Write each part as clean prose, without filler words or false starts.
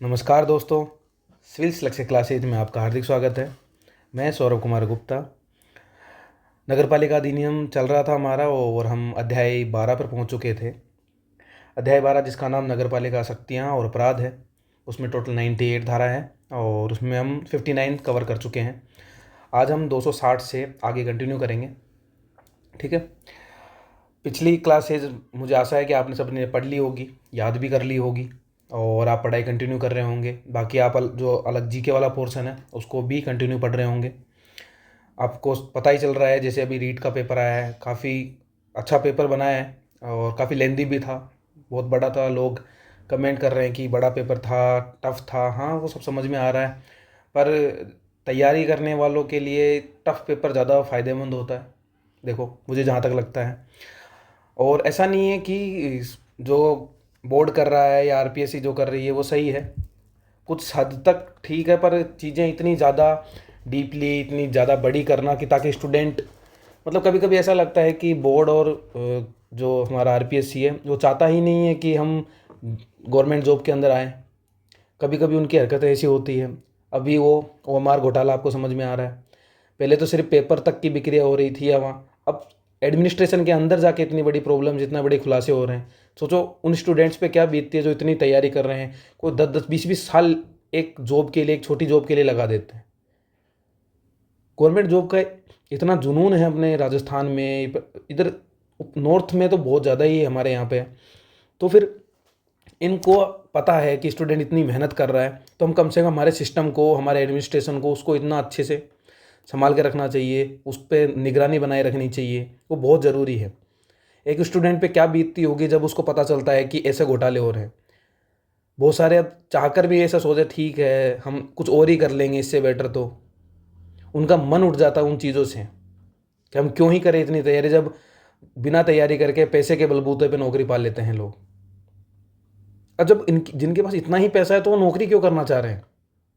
नमस्कार दोस्तों, सिविल लक्ष्य क्लासेज में आपका हार्दिक स्वागत है। मैं सौरभ कुमार गुप्ता। नगर पालिका अधिनियम चल रहा था हमारा और हम अध्याय 12 पर पहुंच चुके थे। अध्याय 12 जिसका नाम नगर पालिका शक्तियाँ और अपराध है, उसमें टोटल 98 धारा है और उसमें हम 59 कवर कर चुके हैं। आज हम 260 से आगे कंटिन्यू करेंगे। ठीक है। पिछली क्लासेज मुझे आशा है कि आपने सबने पढ़ ली होगी, याद भी कर ली होगी और आप पढ़ाई कंटिन्यू कर रहे होंगे। बाकी आप जो अलग जीके वाला पोर्शन है उसको भी कंटिन्यू पढ़ रहे होंगे। आपको पता ही चल रहा है, जैसे अभी रीट का पेपर आया है, काफ़ी अच्छा पेपर बना है और काफ़ी लेंदी भी था, बहुत बड़ा था। लोग कमेंट कर रहे हैं कि बड़ा पेपर था, टफ था। हाँ, वो सब समझ में आ रहा है, पर तैयारी करने वालों के लिए टफ पेपर ज़्यादा फ़ायदेमंद होता है, देखो मुझे जहाँ तक लगता है। और ऐसा नहीं है कि जो बोर्ड कर रहा है या आरपीएससी जो कर रही है वो सही है, कुछ हद तक ठीक है, पर चीज़ें इतनी ज़्यादा डीपली, इतनी ज़्यादा बड़ी करना कि ताकि स्टूडेंट, मतलब कभी कभी ऐसा लगता है कि बोर्ड और जो हमारा आरपीएससी है वो चाहता ही नहीं है कि हम गवर्नमेंट जॉब के अंदर आए। कभी कभी उनकी हरकतें ऐसी होती है। अभी वो ओएमआर घोटाला आपको समझ में आ रहा है। पहले तो सिर्फ पेपर तक की बिक्रिया हो रही थी या वहाँ, अब एडमिनिस्ट्रेशन के अंदर जाके इतनी बड़ी प्रॉब्लम, जितना बड़े खुलासे हो रहे हैं। सोचो उन स्टूडेंट्स पे क्या बीतती है जो इतनी तैयारी कर रहे हैं। कोई 10-10 20-20 साल एक जॉब के लिए, एक छोटी जॉब के लिए लगा देते हैं। गवर्नमेंट जॉब का इतना जुनून है अपने राजस्थान में, इधर नॉर्थ में तो बहुत ज़्यादा ही हमारे यहाँ पे है। तो फिर इनको पता है कि स्टूडेंट इतनी मेहनत कर रहा है, तो हम कम से कम हमारे सिस्टम को, हमारे एडमिनिस्ट्रेशन को, उसको इतना अच्छे से संभाल के रखना चाहिए, उस पर निगरानी बनाए रखनी चाहिए, वो बहुत ज़रूरी है। एक स्टूडेंट पे क्या बीतती होगी जब उसको पता चलता है कि ऐसे घोटाले हो रहे हैं। बहुत सारे अब चाहकर भी ऐसा सोचे ठीक है हम कुछ और ही कर लेंगे इससे बेटर, तो उनका मन उठ जाता है उन चीज़ों से कि हम क्यों ही करें इतनी तैयारी, जब बिना तैयारी करके पैसे के बलबूते पे नौकरी पा लेते हैं लोग। और जब इनकी जिनके पास इतना ही पैसा है तो वो नौकरी क्यों करना चाह रहे हैं?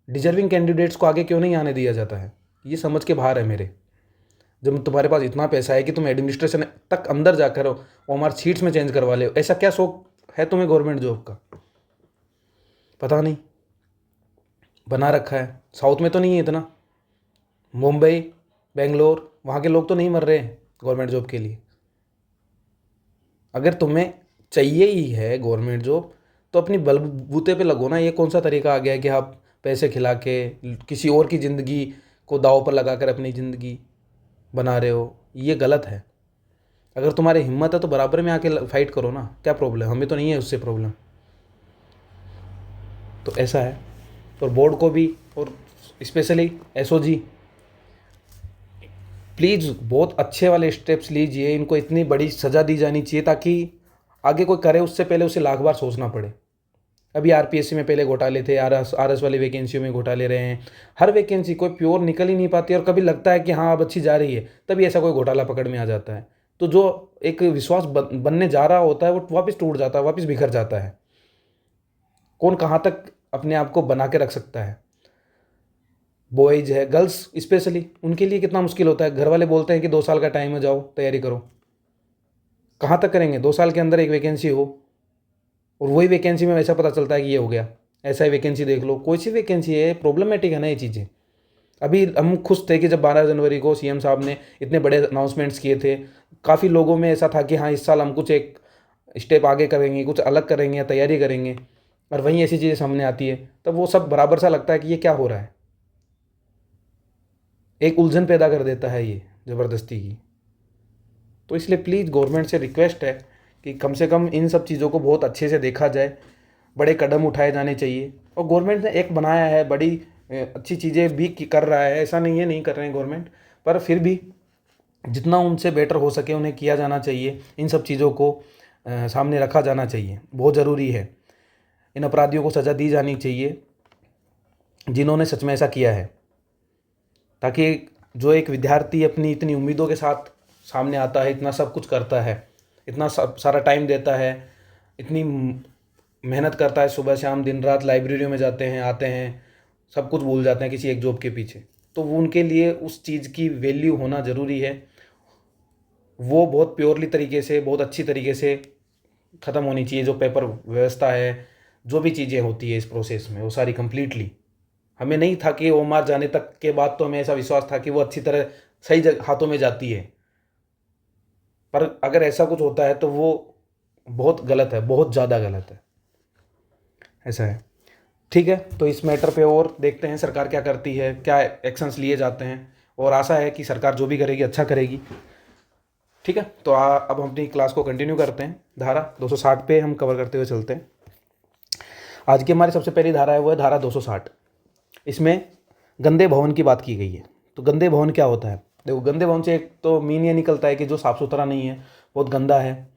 डिजर्विंग कैंडिडेट्स को आगे क्यों नहीं आने दिया जाता है? ये समझ के बाहर है मेरे। जब तुम्हारे पास इतना पैसा है कि तुम एडमिनिस्ट्रेशन तक अंदर जाकर हो हमारे सीट्स में चेंज करवा ले, ऐसा क्या शौक है तुम्हें गवर्नमेंट जॉब का? पता नहीं, बना रखा है। साउथ में तो नहीं है इतना, मुंबई, बेंगलोर, वहाँ के लोग तो नहीं मर रहे हैं गवर्नमेंट जॉब के लिए। अगर तुम्हें चाहिए ही है गवर्नमेंट जॉब तो अपनी बलबूते पे लगो ना। ये कौन सा तरीका आ गया है कि आप पैसे खिला के किसी और की ज़िंदगी को दांव पर लगा कर अपनी ज़िंदगी बना रहे हो? ये गलत है। अगर तुम्हारी हिम्मत है तो बराबर में आके फाइट करो ना, क्या प्रॉब्लम? हमें तो नहीं है उससे प्रॉब्लम। तो ऐसा है। और बोर्ड को भी, और स्पेशली एसओजी, प्लीज़ बहुत अच्छे वाले स्टेप्स लीजिए। इनको इतनी बड़ी सज़ा दी जानी चाहिए ताकि आगे कोई करे उससे पहले उसे लाख बार सोचना पड़े। अभी आरपीएससी में पहले घोटाले थे, आरएस वाली वैकेंसियों में घोटाले रहे हैं। हर वैकेंसी कोई प्योर निकल ही नहीं पाती, और कभी लगता है कि हाँ अब अच्छी जा रही है, तभी ऐसा कोई घोटाला पकड़ में आ जाता है। तो जो एक विश्वास बनने जा रहा होता है वो वापस टूट जाता है, वापस बिखर जाता है। कौन कहाँ तक अपने आप को बना के रख सकता है? बॉयज़ है, गर्ल्स स्पेशली, उनके लिए कितना मुश्किल होता है। घर वाले बोलते हैं कि 2 साल का टाइम है, जाओ तैयारी करो। कहाँ तक करेंगे? 2 साल के अंदर एक वैकेंसी हो और वही वैकेंसी में वैसा पता चलता है कि ये हो गया। ऐसा ही वैकेंसी देख लो, कोई सी वैकेंसी है, प्रॉब्लमेटिक है ना ये चीज़ें। अभी हम खुश थे कि जब 12 जनवरी को सीएम साहब ने इतने बड़े अनाउंसमेंट्स किए थे, काफ़ी लोगों में ऐसा था कि हाँ इस साल हम कुछ एक स्टेप आगे करेंगे, कुछ अलग करेंगे या तैयारी करेंगे, और वहीं ऐसी चीज़ें सामने आती है तब वो सब बराबर सा लगता है कि ये क्या हो रहा है। एक उलझन पैदा कर देता है ये ज़बरदस्ती की। तो इसलिए प्लीज़ गवर्नमेंट से रिक्वेस्ट है कि कम से कम इन सब चीज़ों को बहुत अच्छे से देखा जाए, बड़े कदम उठाए जाने चाहिए। और गवर्नमेंट ने एक बनाया है, बड़ी अच्छी चीज़ें भी कर रहा है, ऐसा नहीं है नहीं कर रहे हैं गवर्नमेंट, पर फिर भी जितना उनसे बेटर हो सके उन्हें किया जाना चाहिए। इन सब चीज़ों को सामने रखा जाना चाहिए, बहुत ज़रूरी है। इन अपराधियों को सज़ा दी जानी चाहिए जिन्होंने सच में ऐसा किया है, ताकि जो एक विद्यार्थी अपनी इतनी उम्मीदों के साथ सामने आता है, इतना सब कुछ करता है, इतना सारा टाइम देता है, इतनी मेहनत करता है, सुबह शाम दिन रात लाइब्रेरियों में जाते हैं, आते हैं, सब कुछ भूल जाते हैं किसी एक जॉब के पीछे, तो वो उनके लिए उस चीज़ की वैल्यू होना ज़रूरी है। वो बहुत प्योरली तरीके से, बहुत अच्छी तरीके से ख़त्म होनी चाहिए जो पेपर व्यवस्था है, जो भी चीज़ें होती है इस प्रोसेस में वो सारी कंप्लीटली, हमें नहीं था कि ओमार जाने तक के बाद तो हमें ऐसा विश्वास था कि वो अच्छी तरह सही हाथों में जाती है, पर अगर ऐसा कुछ होता है तो वो बहुत गलत है, बहुत ज़्यादा गलत है, ऐसा है। ठीक है, तो इस मैटर पे और देखते हैं सरकार क्या करती है, क्या एक्शंस लिए जाते हैं, और आशा है कि सरकार जो भी करेगी अच्छा करेगी। ठीक है, तो अब हम अपनी क्लास को कंटिन्यू करते हैं। धारा 260 पे हम कवर करते हुए चलते हैं। आज की हमारी सबसे पहली धारा है वो है धारा 260। इसमें गंदे भवन की बात की गई है। तो गंदे भवन क्या होता है? देखो, गंदे भवन से एक तो मीन ये निकलता है कि जो साफ़ सुथरा नहीं है, बहुत गंदा है।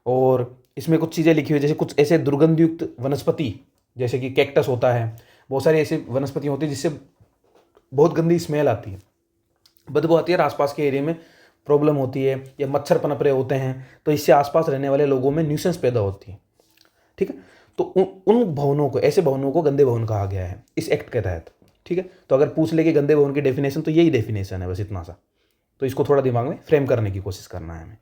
और इसमें कुछ चीज़ें लिखी हुई, जैसे कुछ ऐसे दुर्गंधयुक्त वनस्पति, जैसे कि कैक्टस होता है, बहुत सारी ऐसी वनस्पति होती है जिससे बहुत गंदी स्मेल आती है, बदबू आती है, और आसपास के एरिया में प्रॉब्लम होती है, या मच्छर पनप रहे होते हैं, तो इससे आसपास रहने वाले लोगों में न्यूसेंस पैदा होती है। ठीक है, तो उन भवनों को, ऐसे भवनों को गंदे भवन कहा गया है इस एक्ट के तहत। ठीक है, तो अगर पूछ ले कि गंदे भवन की डेफिनेशन, तो यही डेफिनेशन है, बस इतना सा। तो इसको थोड़ा दिमाग में फ्रेम करने की कोशिश करना है हमें।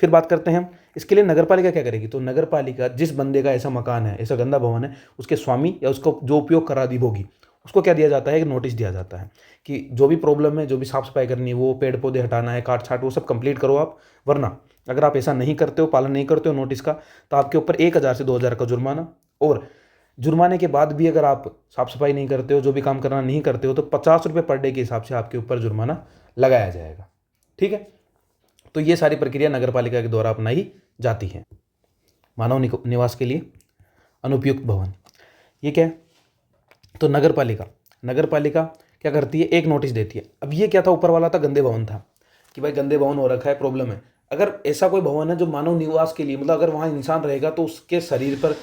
फिर बात करते हैं हम इसके लिए नगर पालिका क्या करेगी। तो नगर पालिका जिस बंदे का ऐसा मकान है, ऐसा गंदा भवन है, उसके स्वामी या उसको जो उपयोग करा अधिभोगी, उसको क्या दिया जाता है, एक नोटिस दिया जाता है कि जो भी प्रॉब्लम है, जो भी साफ सफाई करनी है, वो पेड़ पौधे हटाना है, काट छाट, वो सब कंप्लीट करो आप। वरना अगर आप ऐसा नहीं करते हो, पालन नहीं करते हो नोटिस का, तो आपके ऊपर 1,000 से 2,000 का जुर्माना, और जुर्माने के बाद भी अगर आप साफ सफाई नहीं करते हो, जो भी काम करना नहीं करते हो, तो 50 रुपये पर डे के हिसाब से आपके ऊपर जुर्माना लगाया जाएगा। ठीक है, तो ये सारी प्रक्रिया नगर पालिका के द्वारा अपनाई जाती है। मानव निवास के लिए अनुपयुक्त भवन, ये क्या है? तो नगर पालिका क्या करती है, एक नोटिस देती है। अब ये क्या था, ऊपर वाला था गंदे भवन था, कि भाई गंदे भवन हो रखा है, प्रॉब्लम है। अगर ऐसा कोई भवन है जो मानव निवास के लिए, मतलब अगर वहाँ इंसान रहेगा तो उसके शरीर पर,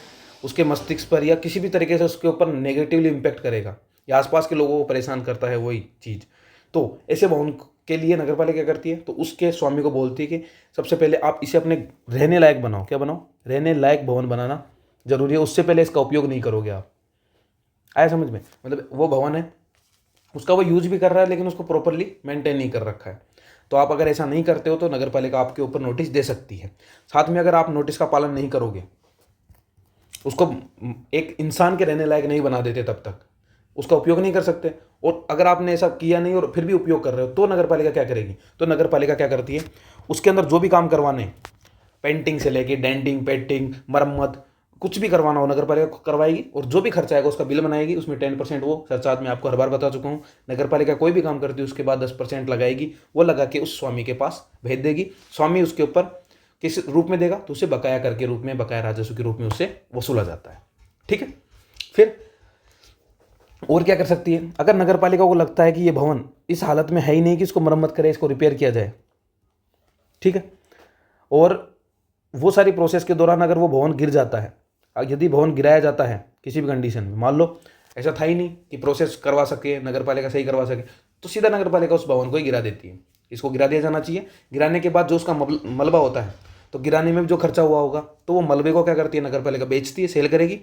उसके मस्तिष्क पर, या किसी भी तरीके से उसके ऊपर नेगेटिवली इम्पैक्ट करेगा, या आसपास के लोगों को परेशान करता है वही चीज़, तो ऐसे भवन के लिए नगर पालिका क्या करती है, तो उसके स्वामी को बोलती है कि सबसे पहले आप इसे अपने रहने लायक बनाओ। क्या बनाओ? रहने लायक भवन बनाना जरूरी है, उससे पहले इसका उपयोग नहीं करोगे आप। आया समझ में? मतलब वो भवन है, उसका वो यूज भी कर रहा है, लेकिन उसको प्रॉपरली मेंटेन नहीं कर रखा है। तो आप अगर ऐसा नहीं करते हो तो नगर पालिका आपके ऊपर नोटिस दे सकती है। साथ में अगर आप नोटिस का पालन नहीं करोगे, उसको एक इंसान के रहने लायक नहीं बना देते, तब तक उसका उपयोग नहीं कर सकते। और अगर आपने ऐसा किया नहीं और फिर भी उपयोग कर रहे हो, तो नगर पालिका क्या करेगी? तो नगर पालिका क्या करती है, उसके अंदर जो भी काम करवाने, पेंटिंग से लेके डेंटिंग, पेंटिंग, मरम्मत, कुछ भी करवाना हो, नगर पालिका करवाएगी, और जो भी खर्चा आएगा उसका बिल बनाएगी। उसमें 10% वो सरचार्ज, मैं आपको हर बार बता चुका हूँ। नगर पालिका कोई भी काम करती है उसके बाद 10% लगाएगी, वो लगा के उस स्वामी के पास भेज देगी। स्वामी उसके ऊपर किस रूप में देगा? तो उसे बकाया कर के रूप में, बकाया राजस्व के रूप में उससे वसूला जाता है। ठीक है, फिर और क्या कर सकती है? अगर नगर पालिका को लगता है कि ये भवन इस हालत में है ही नहीं कि इसको मरम्मत करे, इसको रिपेयर किया जाए, ठीक है, और वो सारी प्रोसेस के दौरान अगर वो भवन गिर जाता है, यदि भवन गिराया जाता है किसी भी कंडीशन में, मान लो ऐसा था ही नहीं कि प्रोसेस करवा सके, नगर पालिका सही करवा सके, तो सीधा नगर पालिका उस भवन को ही गिरा देती है। इसको गिरा दिया जाना चाहिए। गिराने के बाद जो उसका मलबा होता है, तो गिराने में जो खर्चा हुआ होगा, तो वो मलबे को क्या करती है, नगर पालिका बेचती है, सेल करेगी।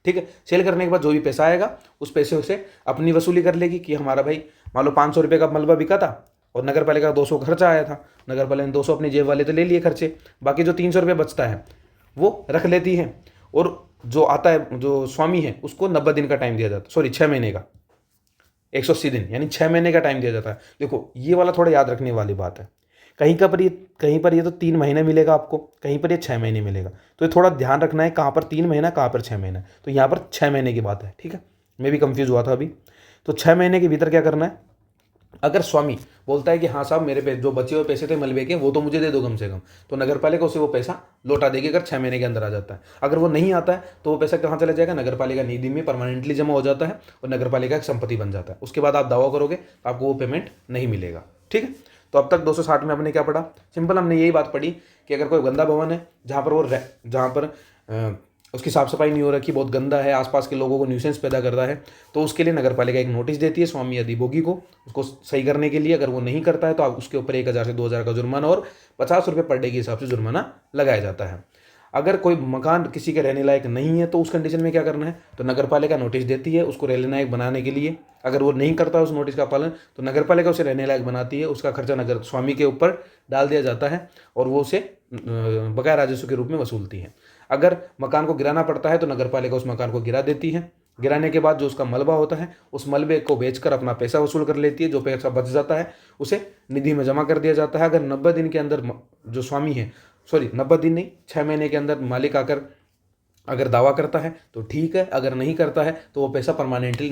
ठीक है, सेल करने के बाद जो भी पैसा आएगा, उस पैसे से अपनी वसूली कर लेगी कि हमारा भाई, मान लो 500 रुपये का मलबा बिका था और नगर पालिका का 200 खर्चा आया था, नगर पालिका ने 200 अपनी जेब वाले तो ले लिए खर्चे, बाकी जो 300 रुपये बचता है वो रख लेती है। और जो आता है, जो स्वामी है, उसको 90 दिन का टाइम दिया जाता है, सॉरी 6 महीने का, 180 दिन, यानी 6 महीने का टाइम दिया जाता है। देखो, ये वाला थोड़ा याद रखने वाली बात है। कहीं पर ये तो 3 महीने मिलेगा आपको, कहीं पर ये 6 महीने मिलेगा। तो ये थोड़ा ध्यान रखना है, कहाँ पर 3 महीना, कहाँ पर 6 महीना। तो यहाँ पर 6 महीने की बात है। ठीक है, मैं भी कंफ्यूज हुआ था अभी। तो 6 महीने के भीतर क्या करना है, अगर स्वामी बोलता है कि हाँ साहब, मेरे पे जो बचे हुए पैसे थे मलबे के, वो तो मुझे दे दो कम से कम, तो नगर पालिका उसे वो पैसा लौटा देगी, अगर 6 महीने के अंदर आ जाता है। अगर वो नहीं आता है तो वो पैसा कहाँ चला जाएगा, नगर पालिका निधि में परमानेंटली जमा हो जाता है और नगर पालिका की संपत्ति बन जाता है। उसके बाद आप दावा करोगे तो आपको वो पेमेंट नहीं मिलेगा। ठीक है, तो अब तक 260 में हमने क्या पढ़ा? सिंपल, हमने यही बात पढ़ी कि अगर कोई गंदा भवन है, जहाँ पर उसकी साफ सफाई नहीं हो रखी, बहुत गंदा है, आसपास के लोगों को न्यूसेंस पैदा करता है, तो उसके लिए नगर पालिका एक नोटिस देती है स्वामी अधिभोगी को, उसको सही करने के लिए। अगर वो नहीं करता है तो आप उसके ऊपर 1,000 से 2,000 का जुर्माना और 50 रुपये पर डे के हिसाब से जुर्माना लगाया जाता है। अगर कोई मकान किसी के रहने लायक नहीं है, तो उस कंडीशन में क्या करना है, तो नगर पालिका नोटिस देती है उसको रहने लायक बनाने के लिए। अगर वो नहीं करता उस नोटिस का पालन, तो नगर पालिका उसे रहने लायक बनाती है, उसका खर्चा नगर स्वामी के ऊपर डाल दिया जाता है और वो उसे बकाया राजस्व के रूप में वसूलती है। अगर मकान को गिराना पड़ता है तो नगर पालिका उस मकान को गिरा देती है। गिराने के बाद जो उसका मलबा होता है उस मलबे को बेचकर अपना पैसा वसूल कर लेती है। जो पैसा बच जाता है उसे निधि में जमा कर दिया जाता है। अगर 90 दिन के अंदर जो स्वामी है, सॉरी 90 दिन नहीं, 6 महीने के अंदर मालिक आकर अगर दावा करता है तो ठीक है, अगर नहीं करता है तो वो पैसा परमानेंटली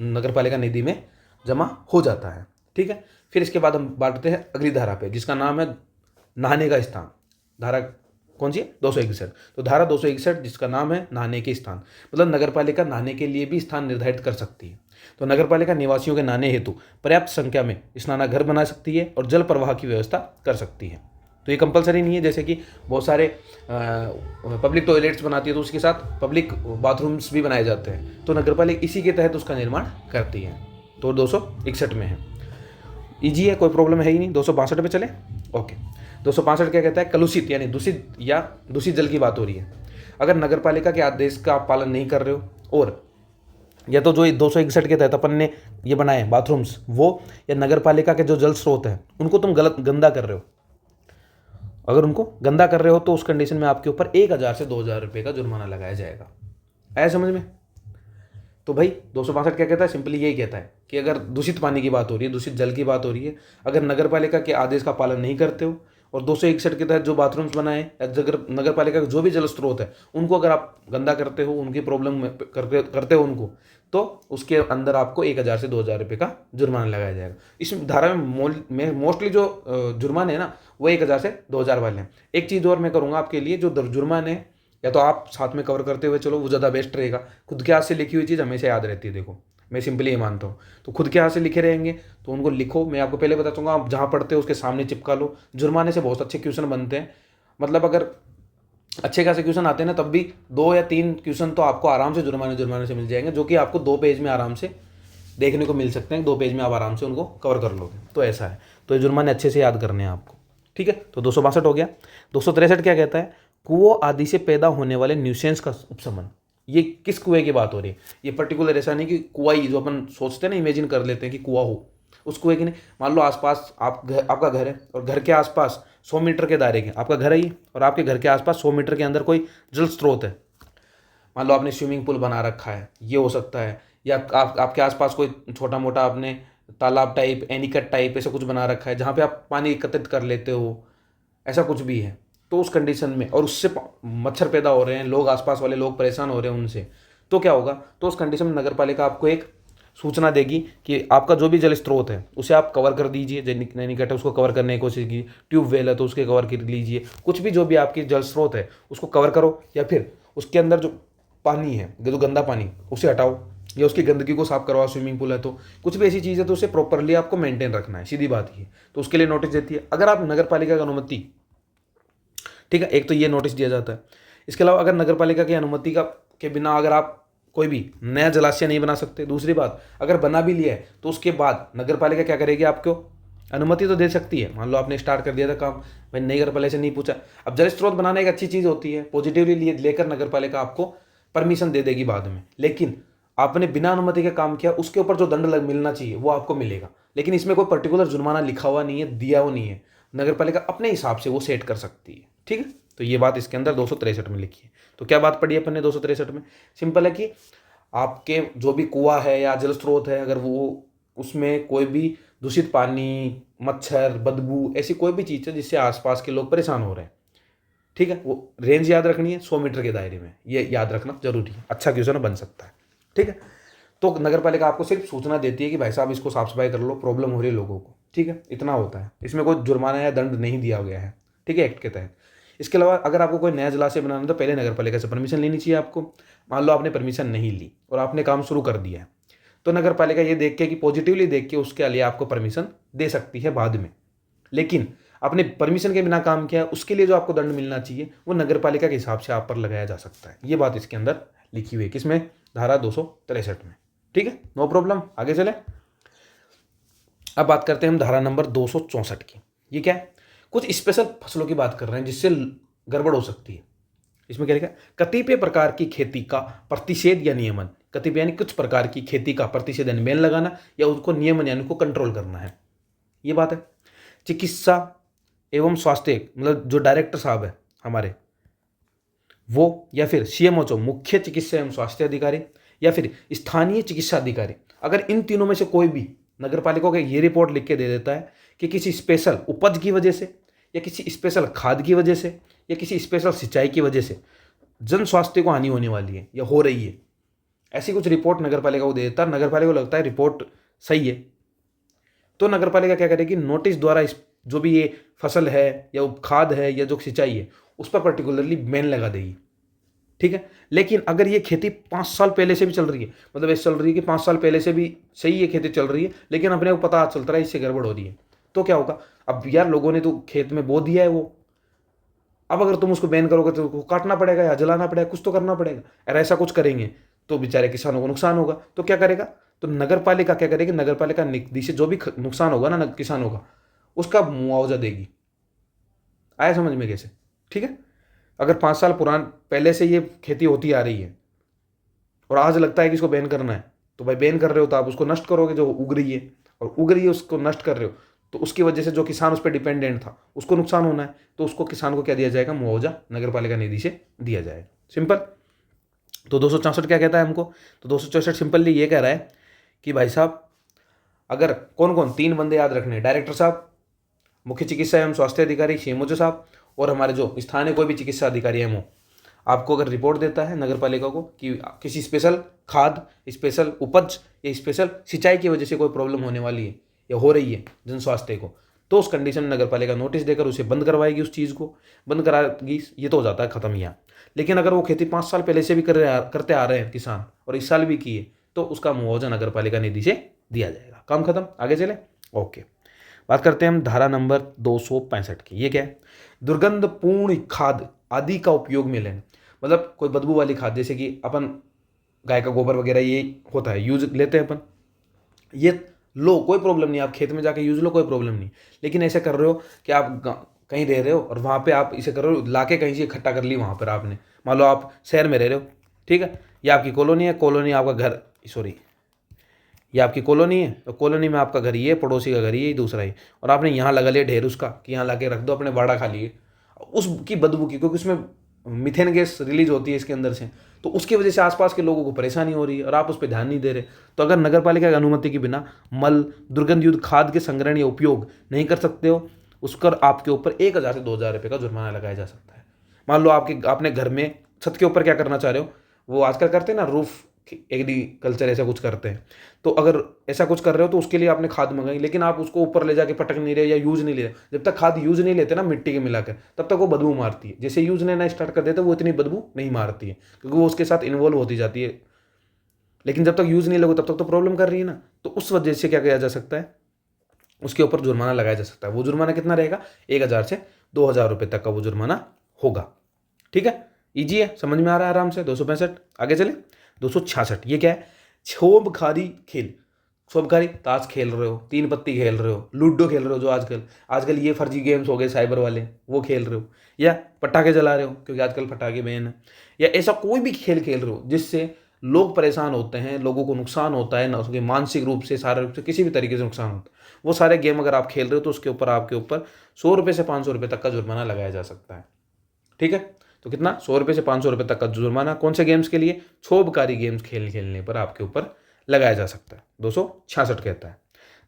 नगर पालिका निधि में जमा हो जाता है। ठीक है, फिर इसके बाद हम बांटते हैं अगली धारा पे, जिसका नाम है नहाने का स्थान। धारा कौन सी है? 261। तो धारा 261 जिसका नाम है नहाने के स्थान, मतलब नगर पालिका नहाने के लिए भी स्थान निर्धारित कर सकती है। तो नगर पालिका निवासियों के नहाने हेतु पर्याप्त संख्या में स्नानाघर बना सकती है और जल प्रवाह की व्यवस्था कर सकती है। तो ये कंपलसरी नहीं है, जैसे कि बहुत सारे पब्लिक टॉयलेट्स बनाती है तो उसके साथ पब्लिक बाथरूम्स भी बनाए जाते हैं, तो नगर पालिका इसी के तहत उसका निर्माण करती है। तो 261 में है, ईजी है, कोई प्रॉब्लम है ही नहीं। 262 पे चले। ओके, 265 क्या कहता है? कलुषित यानी दूषित या दूषित जल की बात हो रही है। अगर नगर पालिका के आदेश का आप पालन नहीं कर रहे हो, और या तो जो 261 के तहत अपन ने ये बनाए बाथरूम्स वो, या नगर पालिका के जो जल स्रोत हैं उनको तुम गंदा कर रहे हो, अगर उनको गंदा कर रहे हो तो उस कंडीशन में आपके ऊपर 1000 से 2000 रुपये का जुर्माना लगाया जाएगा। आया समझ में? तो भाई 262 क्या कहता है? सिंपली यही कहता है कि अगर दूषित पानी की बात हो रही है, दूषित जल की बात हो रही है, अगर नगर पालिका के आदेश का पालन नहीं करते हो और 261 के तहत जो बाथरूम्स बनाए या नगर पालिका का जो भी जल स्रोत है उनको अगर आप गंदा करते हो, उनकी प्रॉब्लम करते हो उनको, तो उसके अंदर आपको 1000 से 2000 रुपये का जुर्माना लगाया जाएगा। इस धारा में मोस्टली जो जुर्माने हैं ना वो 1000 से 2000 वाले हैं। एक चीज़ और मैं करूँगा आपके लिए, जो जुर्माने या तो आप साथ में कवर करते हुए चलो, वो ज़्यादा बेस्ट रहेगा। खुद के हाथ से लिखी हुई चीज़ हमेशा याद रहती है। देखो मैं सिंपली ये मानता हूँ, तो खुद के हाथ से लिखे रहेंगे तो उनको लिखो। मैं आपको पहले बता दूंगा, आप जहाँ पढ़ते हो उसके सामने चिपका लो। जुर्माने से बहुत अच्छे क्वेश्चन बनते हैं, मतलब अगर अच्छे खासे क्वेश्चन आते हैं ना तब भी 2 या 3 क्वेश्चन तो आपको आराम से जुर्माने से मिल जाएंगे, जो कि आपको 2 पेज में आराम से देखने को मिल सकते हैं। 2 पेज में आप आराम से उनको कवर कर लोगे। तो ऐसा है, तो ये जुर्माने अच्छे से याद करने हैं आपको। ठीक है, तो 262 हो गया। 263 क्या कहता है? कुओं आदि से पैदा होने वाले न्यूसेंस का उपशमन। ये किस कुएं की बात हो रही है? ये पर्टिकुलर ऐसा नहीं कि कुआं ही, जो अपन सोचते हैं ना, इमेजिन कर लेते हैं कि कुआं हो, उस कुएं की नहीं। मान लो आसपास आपका घर है और घर के आसपास 100 मीटर के दायरे के, आपका घर है ये, और आपके घर के आसपास 100 मीटर के अंदर कोई जल स्रोत है। मान लो आपने स्विमिंग पूल बना रखा है, ये हो सकता है, या आपके आसपास कोई छोटा मोटा आपने तालाब टाइप, एनीकट टाइप ऐसा कुछ बना रखा है जहाँ पे आप पानी एकत्रित कर लेते हो, ऐसा कुछ भी है। तो उस कंडीशन में, और उससे मच्छर पैदा हो रहे हैं, लोग आसपास वाले लोग परेशान हो रहे हैं उनसे, तो क्या होगा? तो उस कंडीशन में नगर पालिका आपको एक सूचना देगी कि आपका जो भी जल स्रोत है उसे आप कवर कर दीजिए। निकट है उसको कवर करने की कोशिश कीजिए, ट्यूबवेल है तो उसके कवर कर लीजिए, कुछ भी जो भी आपकी जल स्रोत है उसको कवर करो, या फिर उसके अंदर जो पानी है, जो गंदा पानी, उसे हटाओ, या उसकी गंदगी को साफ करवाओ। स्विमिंग पूल है तो कुछ भी ऐसी चीज़ है तो उसे प्रॉपरली आपको मेंटेन रखना है, सीधी बात ये। तो उसके लिए नोटिस देती है। अगर आप नगर पालिका की अनुमति, ठीक है, एक तो ये नोटिस दिया जाता है। इसके अलावा अगर नगर पालिका की अनुमति के बिना अगर आप कोई भी नया जलाशय नहीं बना सकते। दूसरी बात, अगर बना भी लिया है तो उसके बाद नगर पालिका क्या करेगी? आपको अनुमति तो दे सकती है। मान लो आपने स्टार्ट कर दिया था काम, भाई नगर पालिका से नहीं पूछा। अब जल स्रोत बनाना एक अच्छी चीज़ होती है, पॉजिटिवली लेकर नगर पालिका आपको परमिशन दे देगी बाद में, लेकिन आपने बिना अनुमति के काम किया उसके ऊपर जो दंड मिलना चाहिए वो आपको मिलेगा। लेकिन इसमें कोई पर्टिकुलर जुर्माना लिखा हुआ नहीं है, दिया हुआ नहीं है। नगर पालिका अपने हिसाब से वो सेट कर सकती है। ठीक है, तो ये बात इसके अंदर 263 में लिखी है। तो क्या बात पढ़ी अपन ने 263 में? सिंपल है कि आपके जो भी कुआं है या जल स्रोत है, अगर वो उसमें कोई भी दूषित पानी, मच्छर, बदबू, ऐसी कोई भी चीज़ है जिससे आसपास के लोग परेशान हो रहे हैं, ठीक है, वो रेंज याद रखनी है 100 मीटर के दायरे में, ये याद रखना जरूरी है। अच्छा क्वेश्चन बन सकता है। ठीक है, तो नगर पालिका आपको सिर्फ सूचना देती है कि भाई साहब इसको साफ सफाई कर लो, प्रॉब्लम हो रही है लोगों को। ठीक है, इतना होता है, इसमें कोई जुर्माना या दंड नहीं दिया गया है। ठीक है, एक्ट के तहत। इसके अलावा अगर आपको कोई नया जलाशय बनाना है तो पहले नगर पालिका से परमिशन लेनी चाहिए आपको। मान लो आपने परमिशन नहीं ली और आपने काम शुरू कर दिया है, तो नगर पालिका ये देख के कि पॉजिटिवली देख के उसके लिए आपको परमिशन दे सकती है बाद में। लेकिन आपने परमिशन के बिना काम किया, उसके लिए जो आपको दंड मिलना चाहिए वो नगर पालिका के हिसाब से आप पर लगाया जा सकता है। ये बात इसके अंदर लिखी हुई है, किसमें? धारा 263 में। ठीक है, नो प्रॉब्लम, आगे चले। अब बात करते हैं हम धारा नंबर 264 की। ये क्या है? कुछ स्पेशल फसलों की बात कर रहे हैं जिससे गड़बड़ हो सकती है। इसमें क्या लिखा है? कतिपय प्रकार की खेती का प्रतिषेध या नियमन। कतिपय यानी कुछ प्रकार की खेती का प्रतिषेध यानी बैन लगाना, या उसको नियमन यानी उसको कंट्रोल करना है, ये बात है। चिकित्सा एवं स्वास्थ्य, मतलब जो डायरेक्टर साहब है हमारे, वो, या फिर सीएमओ मुख्य चिकित्सा एवं स्वास्थ्य अधिकारी, या फिर स्थानीय चिकित्सा अधिकारी, अगर इन तीनों में से कोई भी नगर पालिका को ये रिपोर्ट लिख के दे देता है कि किसी स्पेशल उपज की वजह से, या किसी स्पेशल खाद की वजह से, या किसी स्पेशल सिंचाई की वजह से जन स्वास्थ्य को हानि होने वाली है या हो रही है, ऐसी कुछ रिपोर्ट नगर पालिका को दे देता है, नगर पालिका को लगता है रिपोर्ट सही है, तो नगर पालिका क्या करेगी, नोटिस द्वारा इस जो भी ये फसल है या खाद है या जो सिंचाई है उस पर पर्टिकुलरली बैन लगा देगी। ठीक है, लेकिन अगर ये खेती 5 साल पहले से भी चल रही है, मतलब ऐसे चल रही है कि 5 साल पहले से भी सही ये खेती चल रही है, लेकिन अपने को पता चलता है इससे गड़बड़ हो रही है, तो क्या होगा, अब यार लोगों ने तो खेत में बो दिया है वो, अब अगर तुम उसको बैन करोगे तो उसको काटना पड़ेगा या जलाना पड़ेगा, कुछ तो करना पड़ेगा। अगर ऐसा कुछ करेंगे तो बेचारे किसानों को नुकसान होगा, तो क्या करेगा, तो नगर पालिका क्या करेगी, नगर पालिका निधि से जो भी नुकसान होगा ना किसानों का, उसका मुआवजा देगी। आया समझ में कैसे? ठीक है, अगर 5 साल पहले से ये खेती होती आ रही है और आज लगता है कि इसको बैन करना है, तो भाई बैन कर रहे हो तो आप उसको नष्ट करोगे, जो उग रही है, और उग रही है उसको नष्ट कर रहे हो, तो उसकी वजह से जो किसान उस पर डिपेंडेंट था उसको नुकसान होना है, तो उसको किसान को क्या दिया जाएगा, मुआवजा नगर पालिका निधि से दिया जाएगा। सिंपल। तो 264 क्या कहता है हमको, तो 264 सिंपली ये कह रहा है कि भाई साहब, अगर कौन कौन 3 बंदे याद रखने, डायरेक्टर साहब, मुख्य चिकित्सा एवं स्वास्थ्य अधिकारी सीएमओ साहब, और हमारे जो स्थानीय कोई भी चिकित्सा अधिकारी है वो आपको अगर रिपोर्ट देता है नगर पालिका को कि किसी स्पेशल खाद, स्पेशल उपज या स्पेशल सिंचाई की वजह से कोई प्रॉब्लम होने वाली है या हो रही है जन स्वास्थ्य को, तो उस कंडीशन में नगर पालिका नोटिस देकर उसे बंद करवाएगी, उस चीज़ को बंद कराएगी, ये तो हो जाता है खत्म यहाँ। लेकिन अगर वो खेती 5 साल पहले से भी करते आ रहे हैं किसान और इस साल भी किए, तो उसका मुआवजा नगर पालिका निधि से दिया जाएगा। काम खत्म, आगे चले। ओके, बात करते हैं हम धारा नंबर 265 की। ये क्या है, दुर्गंधपूर्ण खाद आदि का उपयोग में लेना, मतलब कोई बदबू वाली खाद, जैसे कि अपन गाय का गोबर वगैरह ये होता है, यूज लेते हैं अपन, ये लो कोई प्रॉब्लम नहीं, आप खेत में जाके यूज लो कोई प्रॉब्लम नहीं। लेकिन ऐसे कर रहे हो कि आप कहीं रह रहे हो और वहाँ पे आप इसे कर रहे हो, लाके कहीं से इकट्ठा कर ली वहाँ पर आपने, मान लो आप शहर में रह रहे हो, ठीक है, ये आपकी कॉलोनी है, कॉलोनी आपका घर, सॉरी ये आपकी कॉलोनी है, तो कॉलोनी में आपका घर ये, पड़ोसी का घर ये, दूसरा ही, और आपने यहाँ लगा लिया ढेर उसका कि यहाँ ला के रख दो, अपने बाड़ा खा लिए उसकी बदबू की, क्योंकि उसमें मीथेन गैस रिलीज होती है इसके अंदर से, तो उसकी वजह से आसपास के लोगों को परेशानी हो रही है और आप उस पर ध्यान नहीं दे रहे। तो अगर नगर पालिका की अनुमति के बिना मल दुर्गंधयुक्त खाद के संग्रहण या उपयोग नहीं कर सकते हो, उस पर आपके ऊपर 1000 से 2000 रुपये का जुर्माना लगाया जा सकता है। मान लो आपने घर में छत के ऊपर क्या करना चाह रहे हो, वो आजकल करते हैं ना रूफ एग्रीकल्चर, ऐसा कुछ करते हैं, तो अगर ऐसा कुछ कर रहे हो तो उसके लिए आपने खाद मंगाई, लेकिन आप उसको ऊपर ले जाके पटक नहीं रहे या यूज नहीं ले रहे। जब तक खाद यूज नहीं लेते ना मिट्टी के मिलाकर, तब तक वो बदबू मारती है। जैसे यूज लेना स्टार्ट कर देते वो इतनी बदबू नहीं मारती है, क्योंकि वो उसके साथ इन्वॉल्व होती जाती है। लेकिन जब तक यूज नहीं लोगे तब तक तो प्रॉब्लम कर रही है ना, तो उस वजह से क्या किया जा सकता है, उसके ऊपर जुर्माना लगाया जा सकता है। वो जुर्माना कितना रहेगा, 1000 से 2000 रुपये तक का वो जुर्माना होगा। ठीक है, ईजी है, समझ में आ रहा है आराम से। 265 आगे चले। 266 ये क्या है, छोबखारी खेल, छोबखारी ताश खेल रहे हो, 3 पत्ती खेल रहे हो, लूडो खेल रहे हो, जो आजकल ये फर्जी गेम्स हो गए साइबर वाले, वो खेल रहे हो, या पटाखे जला रहे हो क्योंकि आजकल पटाखे बैन है, या ऐसा कोई भी खेल खेल रहे हो जिससे लोग परेशान होते हैं, लोगों को नुकसान होता है, ना उसके मानसिक रूप से, शारीरिक रूप से, किसी भी तरीके से नुकसान होता है, वो सारे गेम अगर आप खेल रहे हो तो उसके ऊपर आपके ऊपर 100 रुपये से 500 रुपये तक का जुर्माना लगाया जा सकता है। ठीक है, तो कितना, 100 रुपये से 500 रुपये तक का जुर्माना कौन से गेम्स के लिए, क्षोभकारी गेम्स खेलने पर आपके ऊपर लगाया जा सकता है। 266 कहता है।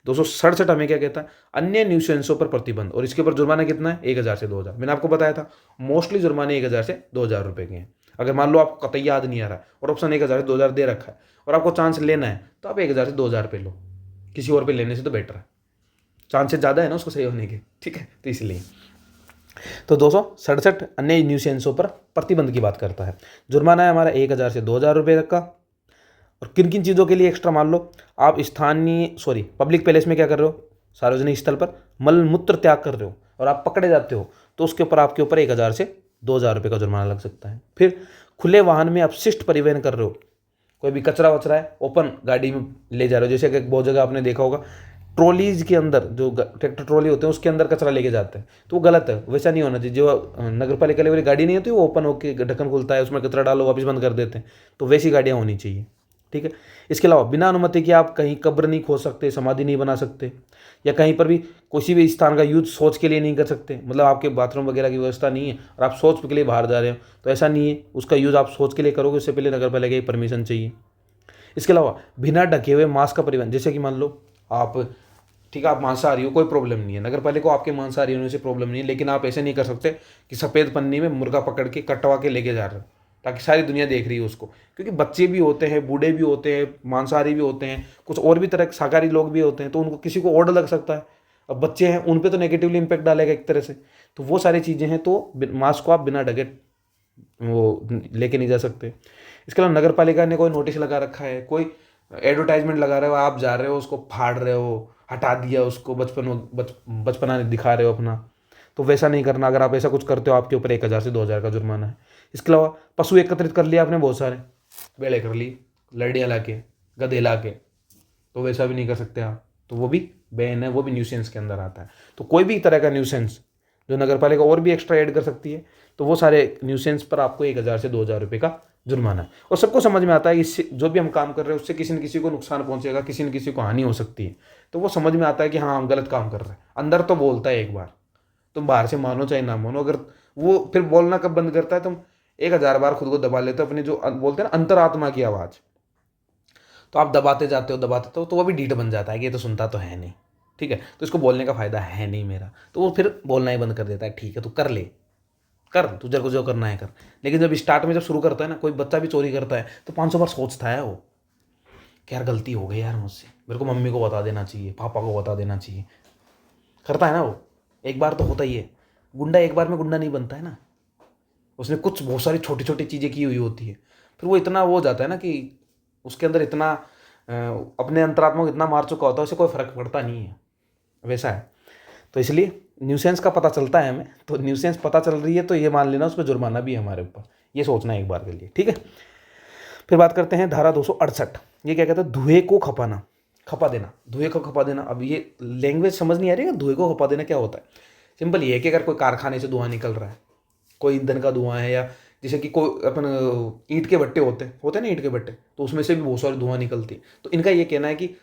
267 हमें क्या कहता है, अन्य न्यूसेंसों पर प्रतिबंध, और इसके ऊपर जुर्माना कितना है, 1000 से 2000। मैंने आपको बताया था मोस्टली जुर्माने 1000 से 2000 रुपये के हैं। अगर मान लो आपको कतई याद नहीं आ रहा है और ऑप्शन 1000 से 2000 दे रखा है और आपको चांस लेना है, तो आप 1000 से 2000 पे लो, किसी और पे लेने से तो बेटर है, चांसेस ज़्यादा है ना उसको सही होने के। ठीक है, तो इसलिए तो 267 अन्य न्यूसेंसों पर प्रतिबंध की बात करता है। जुर्माना है हमारा 1000 से 2000 रुपये तक का। और किन किन चीज़ों के लिए एक्स्ट्रा, मान लो आप पब्लिक प्लेस में क्या कर रहे हो, सार्वजनिक स्थल पर मल मूत्र त्याग कर रहे हो और आप पकड़े जाते हो, तो उसके ऊपर आपके ऊपर 1000 से 2000 रुपये का जुर्माना लग सकता है। फिर खुले वाहन में अपशिष्ट परिवहन कर रहे हो, कोई भी कचरा वचरा है ओपन गाड़ी में ले जा रहे हो, जैसे कि बहुत जगह आपने देखा होगा ट्रॉलीज के अंदर, जो ट्रैक्टर ट्रॉली होते हैं उसके अंदर कचरा लेके जाते हैं, तो वो गलत है, वैसा नहीं होना चाहिए। जो नगर पालिका वाली गाड़ी नहीं होती वो ओपन होकर ढक्कन खुलता है, उसमें कचरा डालो वापस बंद कर देते हैं, तो वैसी गाड़ियाँ होनी चाहिए। ठीक है। इसके अलावा बिना अनुमति के आप कहीं कब्र नहीं खोद सकते, समाधि नहीं बना सकते, या कहीं पर भी किसी भी स्थान का यूज शौच के लिए नहीं कर सकते। मतलब आपके बाथरूम वगैरह की व्यवस्था नहीं है और आप शौच के लिए बाहर जा रहे हो तो ऐसा नहीं है, उसका यूज़ आप शौच के लिए करोगे उससे पहले नगर पालिका की परमिशन चाहिए। इसके अलावा बिना ढके हुए मांस का परिवहन, जैसे कि मान लो आप, ठीक है, आप मांसाहारी हो, कोई प्रॉब्लम नहीं है, नगर पालिका को आपके मांसाहारी होने से प्रॉब्लम नहीं है, लेकिन आप ऐसे नहीं कर सकते कि सफ़ेद पन्नी में मुर्गा पकड़ के कटवा के लेके जा रहे हो ताकि सारी दुनिया देख रही है उसको, क्योंकि बच्चे भी होते हैं, बूढ़े भी होते हैं, मांसाहारी भी होते हैं, कुछ और भी तरह के शाकाहारी लोग भी होते हैं, तो उनको किसी को ऑर्डर लग सकता है। अब बच्चे हैं उन पे तो नेगेटिवली इम्पैक्ट डालेगा एक तरह से, तो वो सारी चीज़ें हैं, तो मांस को आप बिना ढके वो लेके नहीं जा सकते। इसके अलावा नगर पालिका ने कोई नोटिस लगा रखा है, कोई एडवर्टाइजमेंट लगा रहे हो, आप जा रहे हो उसको फाड़ रहे हो, हटा दिया उसको, बचपना दिखा रहे हो अपना, तो वैसा नहीं करना। अगर आप ऐसा कुछ करते हो आपके ऊपर 1,000 से 2,000 का जुर्माना है। इसके अलावा पशु एकत्रित कर लिया आपने बहुत सारे, भेड़ें कर ली, लड़ियाँ ला के, गधे ला के, तो वैसा भी नहीं कर सकते आप, तो वो भी बैन है, वो भी न्यूसेंस के अंदर आता है। तो कोई भी तरह का न्यूसेंस जो नगर पालिका और भी एक्स्ट्रा ऐड कर सकती है, तो वो सारे न्यूसेंस पर आपको 1,000 से 2,000 रुपये का जुर्माना है। और सबको समझ में आता है इससे जो भी हम काम कर रहे हैं उससे किसी न किसी को नुकसान पहुंचेगा, किसी न किसी को हानि हो सकती है, तो वो समझ में आता है कि हाँ हम गलत काम कर रहे हैं। अंदर तो बोलता है एक बार, तुम बाहर से मानो चाहे ना मानो, अगर वो फिर बोलना कब बंद करता है, तुम 1,000 बार खुद को दबा लेते हो, अपनी जो बोलते हैं ना अंतरात्मा की आवाज़, तो आप दबाते जाते हो तो वो भी ढीठ बन जाता है कि ये तो सुनता तो है नहीं, ठीक है, तो इसको बोलने का फ़ायदा है नहीं मेरा, तो वो फिर बोलना ही बंद कर देता है। ठीक है तू कर ले, कर, तुझे को जो करना है कर। लेकिन जब स्टार्ट में जब शुरू करता है ना, कोई बच्चा भी चोरी करता है तो 500 बार सोचता है वो कि यार गलती हो गई यार मुझसे, मेरे को मम्मी को बता देना चाहिए, पापा को बता देना चाहिए, करता है ना वो। एक बार तो होता ही है, गुंडा एक बार में गुंडा नहीं बनता है ना, उसने कुछ बहुत सारी छोटी छोटी चीज़ें की हुई होती है, फिर वो इतना वो हो जाता है ना कि उसके अंदर इतना अपने अंतरात्मा को इतना मार चुका होता है, उसे कोई फर्क पड़ता नहीं है, वैसा है। तो इसलिए न्यूसेंस का पता चलता है हमें, तो न्यूसेंस पता चल रही है तो ये मान लेना उस पर जुर्माना भी है हमारे ऊपर, ये सोचना है एक बार के लिए, ठीक है। फिर बात करते हैं धारा 268, ये क्या कहता है, धुएं को खपाना, खपा देना, धुएं को खपा देना। अब ये लैंग्वेज समझ नहीं आ रही है, धुएं को खपा देना क्या होता है। सिंपल ये है कि अगर कोई कारखाने से धुआं निकल रहा है, कोई ईंधन का धुआं है, या जैसे कि कोई अपन ईंट के भट्टे होते हैं ना, ईंट के भट्टे, तो उसमें से भी बहुत सारी धुआं निकलती है। तो इनका ये कहना है कि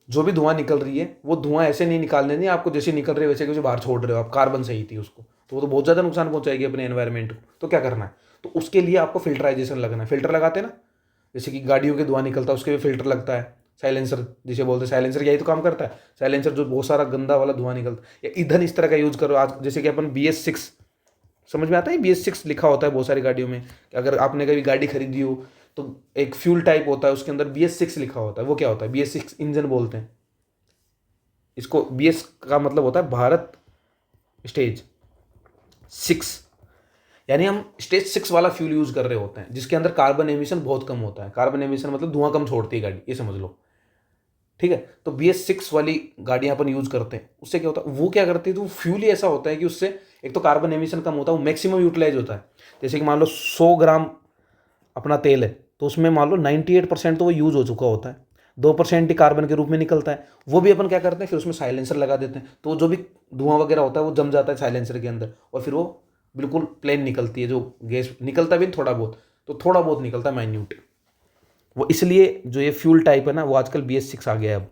जो भी धुआं निकल रही है वो धुआं ऐसे नहीं निकालने नहीं आपको, जैसे निकल रही है वैसे कि बाहर छोड़ रहे हो आप, कार्बन सही थी उसको, तो वो तो बहुत ज़्यादा नुकसान पहुंचाएगी अपने एनवायरनमेंट को। तो क्या करना है, तो उसके लिए आपको फिल्टराइजेशन लगना है। फिल्टर लगाते हैं ना, जैसे कि गाड़ियों के धुआं निकलता है उसके भी फिल्टर लगता है, साइलेंसर जिसे बोलते हैं, साइलेंसर यही तो काम करता है, साइलेंसर जो बहुत सारा गंदा वाला धुआं निकलता है। या ईंधन इस तरह का यूज करो आज, जैसे कि अपन BS6, समझ में आता है, BS6 लिखा होता है बहुत सारी गाड़ियों में। अगर आपने कभी गाड़ी खरीदी हो तो एक फ्यूल टाइप होता है, उसके अंदर BS6 लिखा होता है। वो क्या होता है, BS6 इंजन बोलते हैं इसको। BS का मतलब होता है भारत स्टेज 6, यानी हम स्टेज 6 वाला फ्यूल यूज कर रहे होते हैं, जिसके अंदर कार्बन एमिशन बहुत कम होता है। कार्बन एमिशन मतलब धुआं कम छोड़ती है गाड़ी, ये समझ लो, ठीक है। तो BS6 वाली गाड़ियां अपन यूज करते हैं, उससे क्या होता है, वो क्या करती है, तो फ्यूल ही ऐसा होता है कि उससे एक तो कार्बन एमिशन कम होता है, वो मैक्सिमम यूटिलाइज होता है। जैसे कि मान लो 100 ग्राम अपना तेल है, तो उसमें मान लो 98% तो वो यूज हो चुका होता है, 2% ही कार्बन के रूप में निकलता है। वो भी अपन क्या करते हैं, फिर उसमें साइलेंसर लगा देते हैं, तो जो भी धुआं वगैरह होता है वो जम जाता है साइलेंसर के अंदर, और फिर वो बिल्कुल प्लेन निकलती है। जो गैस निकलता भी थोड़ा बहुत, तो थोड़ा बहुत निकलता है माइन्यूट। वो इसलिए जो ये फ्यूल टाइप है ना, वो आजकल BS6 आ गया है। अब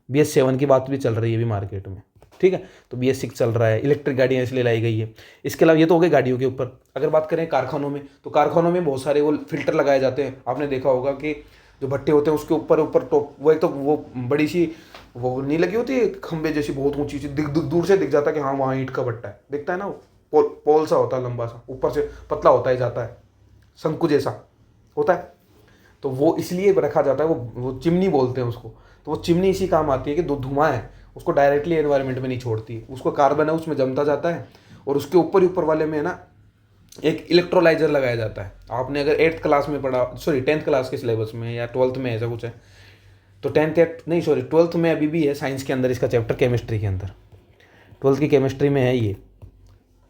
BS7 की बात भी चल रही है अभी मार्केट में, ठीक है। तो BS6 चल रहा है, इलेक्ट्रिक गाड़ियाँ इसलिए लाई गई है। इसके अलावा ये तो हो गई गाड़ियों के ऊपर। अगर बात करें कारखानों में, तो कारखानों में बहुत सारे वो फिल्टर लगाए जाते हैं। आपने देखा होगा कि जो भट्टे होते हैं उसके ऊपर ऊपर टॉप, वो एक तो वो बड़ी सी वो नहीं लगी होती खंबे जैसी, बहुत ऊंची सी, दूर से दिख जाता है कि हाँ वहाँ ईंट का भट्टा है, दिखता है ना, वो पोल सा होता है लंबा सा, ऊपर से पतला होता ही जाता है, शंकु जैसा होता है। तो वो इसलिए रखा जाता है, वो चिमनी बोलते हैं उसको। तो वो चिमनी इसी काम आती है कि धुआं है उसको डायरेक्टली एनवायरनमेंट में नहीं छोड़ती, उसको कार्बन है उसमें जमता जाता है, और उसके ऊपर ही ऊपर वाले में है ना एक इलेक्ट्रोलाइजर लगाया जाता है। आपने अगर 8th क्लास में पढ़ा, सॉरी 10th क्लास के सिलेबस में या 12th में ऐसा कुछ है, तो 12th में अभी भी है साइंस के अंदर इसका चैप्टर, केमिस्ट्री के अंदर 12th की केमिस्ट्री में है ये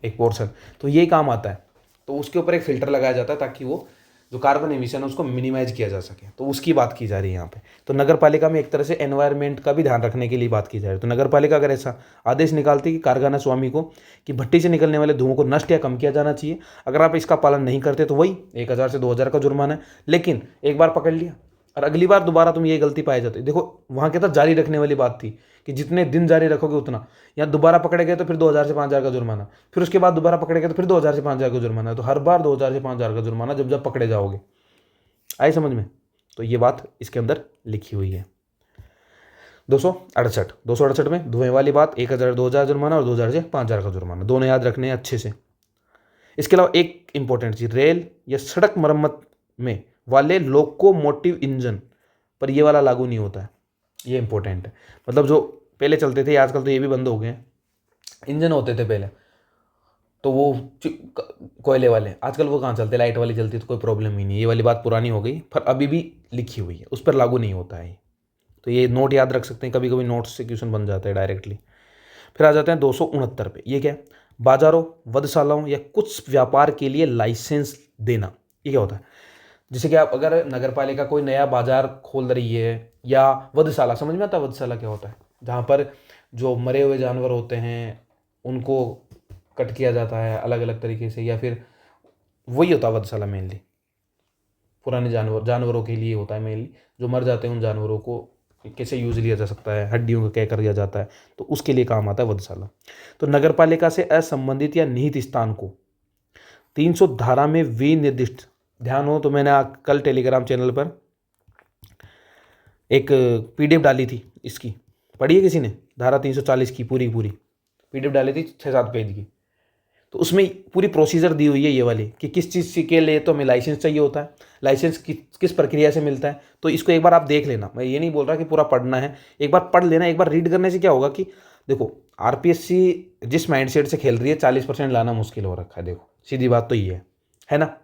एक पोर्शन, तो यही काम आता है। तो उसके ऊपर एक फिल्टर लगाया जाता है ताकि वो जो कार्बन एमिशन है उसको मिनिमाइज किया जा सके, तो उसकी बात की जा रही है यहाँ पे। तो नगर पालिका में एक तरह से एनवायरनमेंट का भी ध्यान रखने के लिए बात की जा रही है। तो नगर पालिका अगर ऐसा आदेश निकालती है कि कारखाना स्वामी को कि भट्टी से निकलने वाले धुओं को नष्ट या कम किया जाना चाहिए, अगर आप इसका पालन नहीं करते तो वही 1,000 से 2,000 का जुर्माना है। लेकिन एक बार पकड़ लिया और अगली बार दोबारा तुम ये गलती पाई जाती, देखो वहाँ क्या था, जारी रखने वाली बात थी कि जितने दिन जारी रखोगे उतना। यहाँ दोबारा पकड़े गए तो फिर 2,000 से 5,000 का जुर्माना, फिर उसके बाद दोबारा पकड़े गए तो फिर 2,000 से 5,000 का जुर्माना। तो हर बार 2,000 से 5,000 का जुर्माना जब जब पकड़े जाओगे। आई समझ में? तो ये बात इसके अंदर लिखी हुई है। 268 में धुएं वाली बात, 1,000 2,000 जुर्माना और 2,000 से 5,000 का जुर्माना, दोनों याद रखने हैं अच्छे से। इसके अलावा एक इंपॉर्टेंट चीज, रेल या सड़क मरम्मत में वाले लोकोमोटिव इंजन पर ये वाला लागू नहीं होता है। ये इंपॉर्टेंट है। मतलब जो पहले चलते थे, आजकल तो ये भी बंद हो गए हैं, इंजन होते थे पहले तो वो कोयले वाले, आजकल वो कहाँ चलते, लाइट वाली चलती, तो कोई प्रॉब्लम ही नहीं। ये वाली बात पुरानी हो गई, पर अभी भी लिखी हुई है, उस पर लागू नहीं होता है। तो ये नोट याद रख सकते हैं, कभी कभी नोट्स से क्वेश्चन बन जाता है डायरेक्टली। फिर आ जाते हैं 269 पे। ये क्या है? बाजारों, वधशालाओं या कुछ व्यापार के लिए लाइसेंस देना। ये क्या होता है? जैसे कि आप अगर नगर पालिका कोई नया बाजार खोल रही है या वधशाला, समझ में आता है वधशाला क्या होता है? जहाँ पर जो मरे हुए जानवर होते हैं उनको कट किया जाता है अलग अलग तरीके से, या फिर वही होता है वधशाला मेनली, पुराने जानवरों के लिए होता है मेनली। जो मर जाते हैं उन जानवरों को कैसे यूज लिया जा सकता है, हड्डियों का क्या कर दिया जाता है, तो उसके लिए काम आता है वधशाला। तो नगर पालिका से असंबंधित या निहित स्थान को 300 धारा में विनिर्दिष्ट, ध्यान हो तो मैंने कल टेलीग्राम चैनल पर एक पीडीएफ डाली थी इसकी, पढ़ी है किसी ने? धारा 340 की पूरी पीडीएफ डाली थी 6-7 पेज की। तो उसमें पूरी प्रोसीजर दी हुई है ये वाली कि किस चीज़ के लिए तो हमें लाइसेंस चाहिए होता है, लाइसेंस किस प्रक्रिया से मिलता है। तो इसको एक बार आप देख लेना, मैं ये नहीं बोल रहा कि पूरा पढ़ना है, एक बार पढ़ लेना। एक बार रीड करने से क्या होगा कि देखो आरपीएससी जिस माइंडसेट से खेल रही है 40% लाना मुश्किल हो रखा है। देखो सीधी बात तो ये है ना।